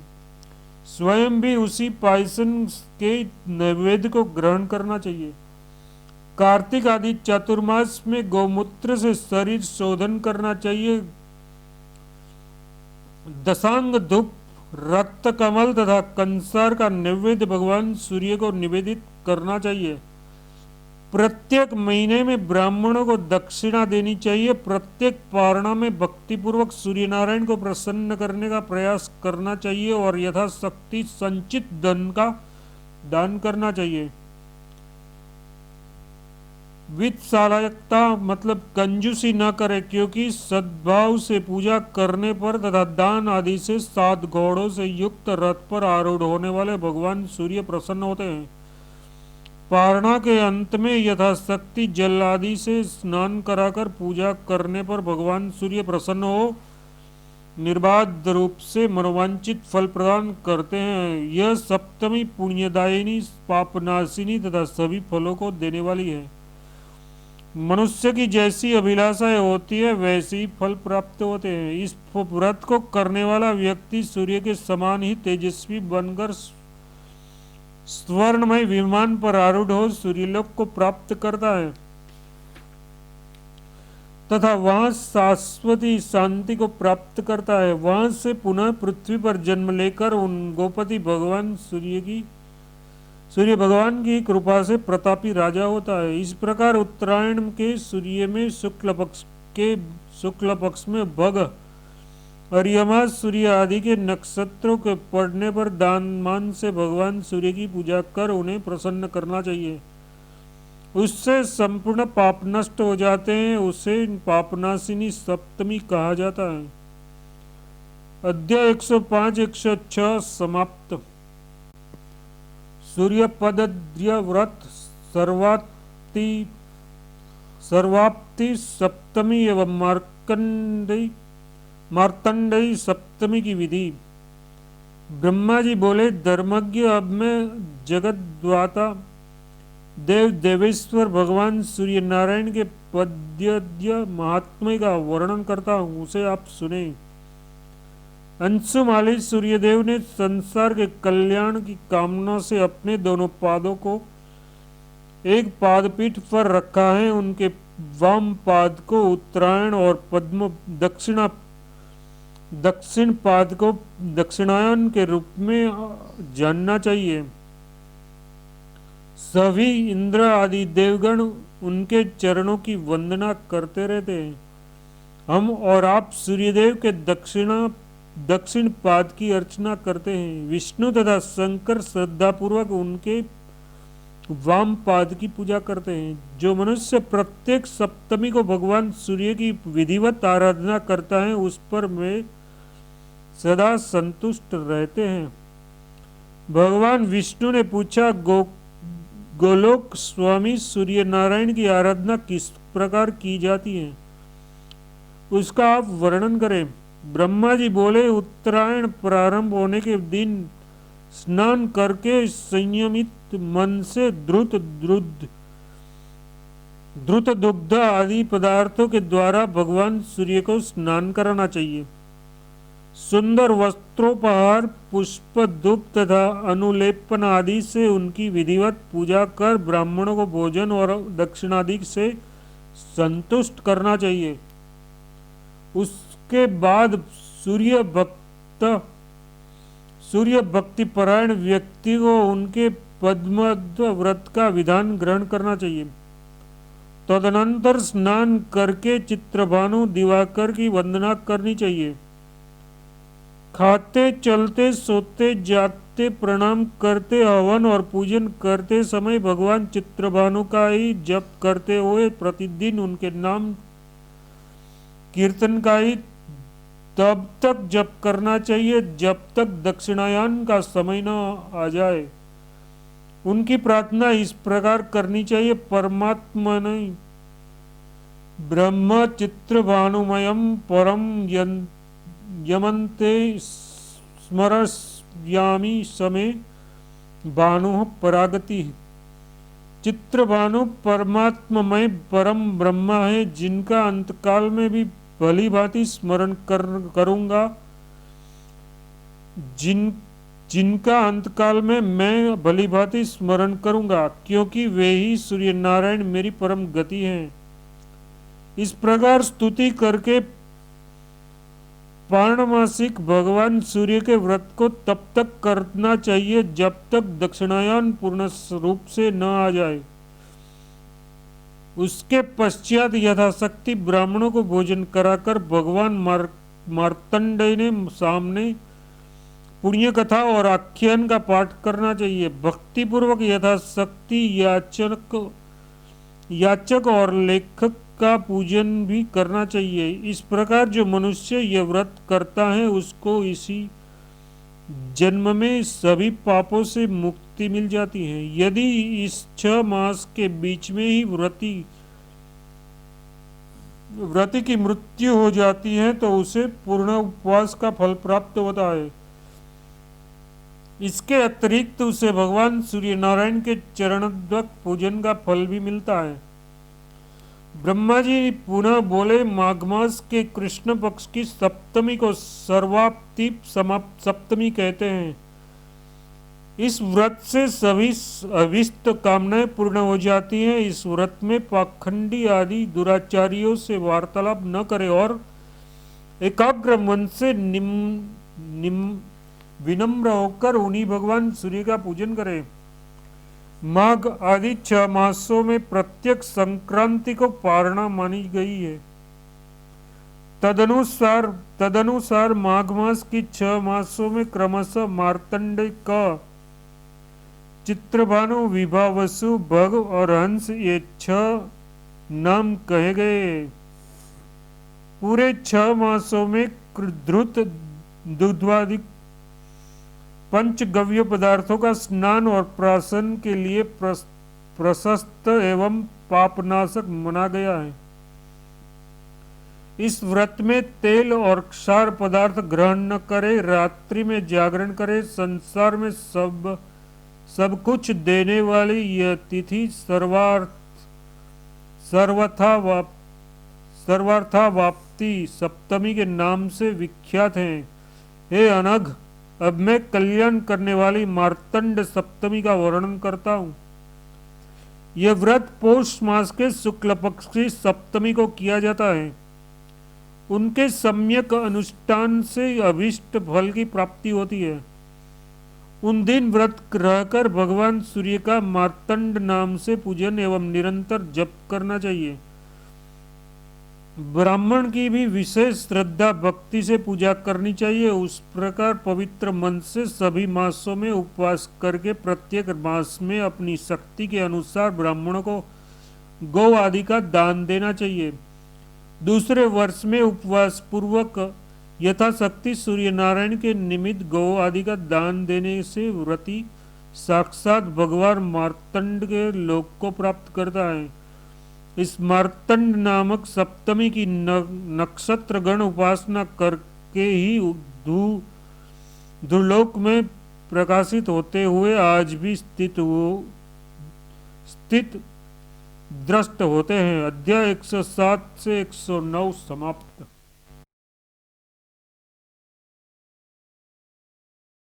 स्वयं भी उसी पायसन के नैवेद्य को ग्रहण करना चाहिए। कार्तिक आदि चातुर्मास में गौमूत्र से शरीर शोधन करना चाहिए। दशांग धूप, रक्त कमल तथा कंसार का नैवेद्य भगवान सूर्य को निवेदित करना चाहिए। प्रत्येक महीने में ब्राह्मणों को दक्षिणा देनी चाहिए। प्रत्येक पारणा में भक्तिपूर्वक सूर्य नारायण को प्रसन्न करने का प्रयास करना चाहिए और यथाशक्ति संचित धन का दान करना चाहिए। वित्तशालायकता मतलब कंजूसी न करे, क्योंकि सद्भाव से पूजा करने पर तथा दान आदि से 7 घोड़ों से युक्त रथ पर आरूढ़ होने वाले भगवान सूर्य प्रसन्न होते हैं। पारणा के अंत में यथाशक्ति जल आदि से स्नान कराकर पूजा करने पर भगवान सूर्य प्रसन्न हो निर्बाध रूप से मनोवांछित फल प्रदान करते हैं। यह सप्तमी पुण्यदायिनी, पापनाशिनी तथा सभी फलों को देने वाली है। मनुष्य की जैसी अभिलाषाएं होती है, वैसे ही फल प्राप्त होते हैं। इस व्रत को करने वाला व्यक्ति सूर्य के समान ही तेजस्वी बनकर स्वर्णमय विमान पर आरूढ़ हो सूर्यलोक को प्राप्त करता है तथा वहां शाश्वती शांति को प्राप्त करता है। वहां से पुनः पृथ्वी पर जन्म लेकर उन गोपति भगवान सूर्य भगवान की कृपा से प्रतापी राजा होता है। इस प्रकार उत्तरायण के सूर्य में शुक्ल पक्ष में भग, अर्यमा, सूर्य आदि के नक्षत्रों के पड़ने पर दान मान से भगवान सूर्य की पूजा कर उन्हें प्रसन्न करना चाहिए। उससे संपूर्ण पाप नष्ट हो जाते हैं। उसे पापनाशिनी सप्तमी कहा जाता है। अध्याय 105 106 समाप्त। सूर्यपदद्य व्रत सर्वाप्ति सप्तमी एवं मार्तंडेय सप्तमी की विधि। ब्रह्मा जी बोले, धर्मज्ञ, अब मैं जगद्धाता देव देवेश्वर भगवान सूर्य नारायण के पद्य महात्म्य का वर्णन करता हूँ, उसे आप सुने। अंशुमाली सूर्यदेव ने संसार के कल्याण की कामना से अपने दोनों पादों को एक पाद पीठ पर रखा है, उनके वाम पाद को उत्तरायण और पद्म दक्षिण पाद को दक्षिणायन के रूप में जानना चाहिए। सभी इंद्र आदि देवगण उनके चरणों की वंदना करते रहते हैं। हम और आप सूर्यदेव के दक्षिण पाद की अर्चना करते हैं। विष्णु तथा शंकर श्रद्धापूर्वक उनके वाम पाद की पूजा करते हैं। जो मनुष्य प्रत्येक सप्तमी को भगवान सूर्य की विधिवत आराधना करता है, उस पर वे सदा संतुष्ट रहते हैं। भगवान विष्णु ने पूछा, गोलोक स्वामी सूर्य नारायण की आराधना किस प्रकार की जाती है, उसका आप वर्णन करें। ब्रह्मा जी बोले, उत्तरायण प्रारंभ होने के दिन स्नान करके संयमित मन से द्रुत दुग्ध आदि पदार्थों के द्वारा भगवान सूर्य को स्नान कराना चाहिए। सुंदर वस्त्रोपहार, पुष्प, धूप तथा अनुलेपन आदि से उनकी विधिवत पूजा कर ब्राह्मणों को भोजन और दक्षिणादि से संतुष्ट करना चाहिए। उसके बाद सूर्य भक्ति परायण व्यक्ति को उनके पद्मध्व व्रत का विधान ग्रहण करना चाहिए। तदनंतर स्नान करके चित्रभानु दिवाकर की वंदना करनी चाहिए। खाते, चलते, सोते, जागते, प्रणाम करते, हवन और पूजन करते समय भगवान चित्रभानु का ही जप करते हुए प्रतिदिन उनके नाम कीर्तन का ही तब तक जप करना चाहिए जब तक दक्षिणायन का समय न आ जाए। उनकी प्रार्थना इस प्रकार करनी चाहिए, परमात्मा ने ब्रह्म चित्रभानुमयम परम यमन्ते स्मरयामि समे भानु परागति। चित्रभानु परमात्ममय परम ब्रह्मा है, जिनका अंतकाल में भी भली भांति स्मरण करूंगा, जिनका अंतकाल में मैं भली भांति स्मरण करूंगा, क्योंकि वे ही सूर्य नारायण मेरी परम गति हैं। इस प्रकार स्तुति करके पारणमासिक भगवान सूर्य के व्रत को तब तक करना चाहिए जब तक दक्षिणायन पूर्ण रूप से न आ जाए। उसके पश्चात यथाशक्ति ब्राह्मणों को भोजन कराकर भगवान मार्तंडेय ने सामने पुण्य कथा और आख्यान का पाठ करना चाहिए। भक्ति पूर्वक यथाशक्ति याचक और लेखक का पूजन भी करना चाहिए। इस प्रकार जो मनुष्य यह व्रत करता है, उसको इसी जन्म में सभी पापों से मुक्ति मिल जाती है। यदि इस 6 मास के बीच में ही व्रती की मृत्यु हो जाती है तो उसे पूर्ण उपवास का फल प्राप्त होता है। इसके अतिरिक्त उसे भगवान सूर्य नारायण के चरणद्वक पूजन का फल भी मिलता है। ब्रह्मा जी पुनः बोले, माघ मास के कृष्ण पक्ष की सप्तमी को सर्वाप्ति सप्तमी कहते हैं। इस व्रत से सभी अभिष्ट कामनाएं पूर्ण हो जाती हैं। इस व्रत में पाखंडी आदि दुराचारियों से वार्तालाप न करें और एकाग्र मन से विनम्र होकर उन्हीं भगवान सूर्य का पूजन करें। माघ आदि 6 मासों में प्रत्येक संक्रांति को पारणा मानी गई है। तदनुसार माघ मास की 6 मासों में क्रमशः मार्तंडेय का, चित्रभानु, विभावसु, भग और हंस, ये 6 नाम कहे गए। पूरे 6 मासों में धृत दुग्धादि पंचगव्य पदार्थों का स्नान और प्राशन के लिए प्रशस्त एवं पापनाशक माना गया है। इस व्रत में तेल और क्षार पदार्थ ग्रहण न करे, रात्रि में जागरण करे। संसार में सब कुछ देने वाली यह तिथि सर्वथा वाप्ति सप्तमी के नाम से विख्यात है। हे अनघ, अब मैं कल्याण करने वाली मार्तंड सप्तमी का वर्णन करता हूँ। यह व्रत पौष मास के शुक्ल पक्ष की सप्तमी को किया जाता है। उनके सम्यक अनुष्ठान से अभीष्ट फल की प्राप्ति होती है। उन दिन व्रत रहकर भगवान सूर्य का मार्तंड नाम से पूजन एवं निरंतर जप करना चाहिए। ब्राह्मण की भी विशेष श्रद्धा भक्ति से पूजा करनी चाहिए। उस प्रकार पवित्र मन से सभी मासों में उपवास करके प्रत्येक मास में अपनी शक्ति के अनुसार ब्राह्मणों को गौ आदि का दान देना चाहिए। दूसरे वर्ष में उपवास पूर्वक यथाशक्ति सूर्य नारायण के निमित्त गौ आदि का दान देने से व्रती साक्षात भगवान मार्तंड के लोक को प्राप्त करता है। इस मार्तंड नामक सप्तमी की नक्षत्र गण उपासना करके ही धुलोक में प्रकाशित होते हुए आज भी स्थित दृष्ट होते हैं। अध्याय 107 से 109 समाप्त।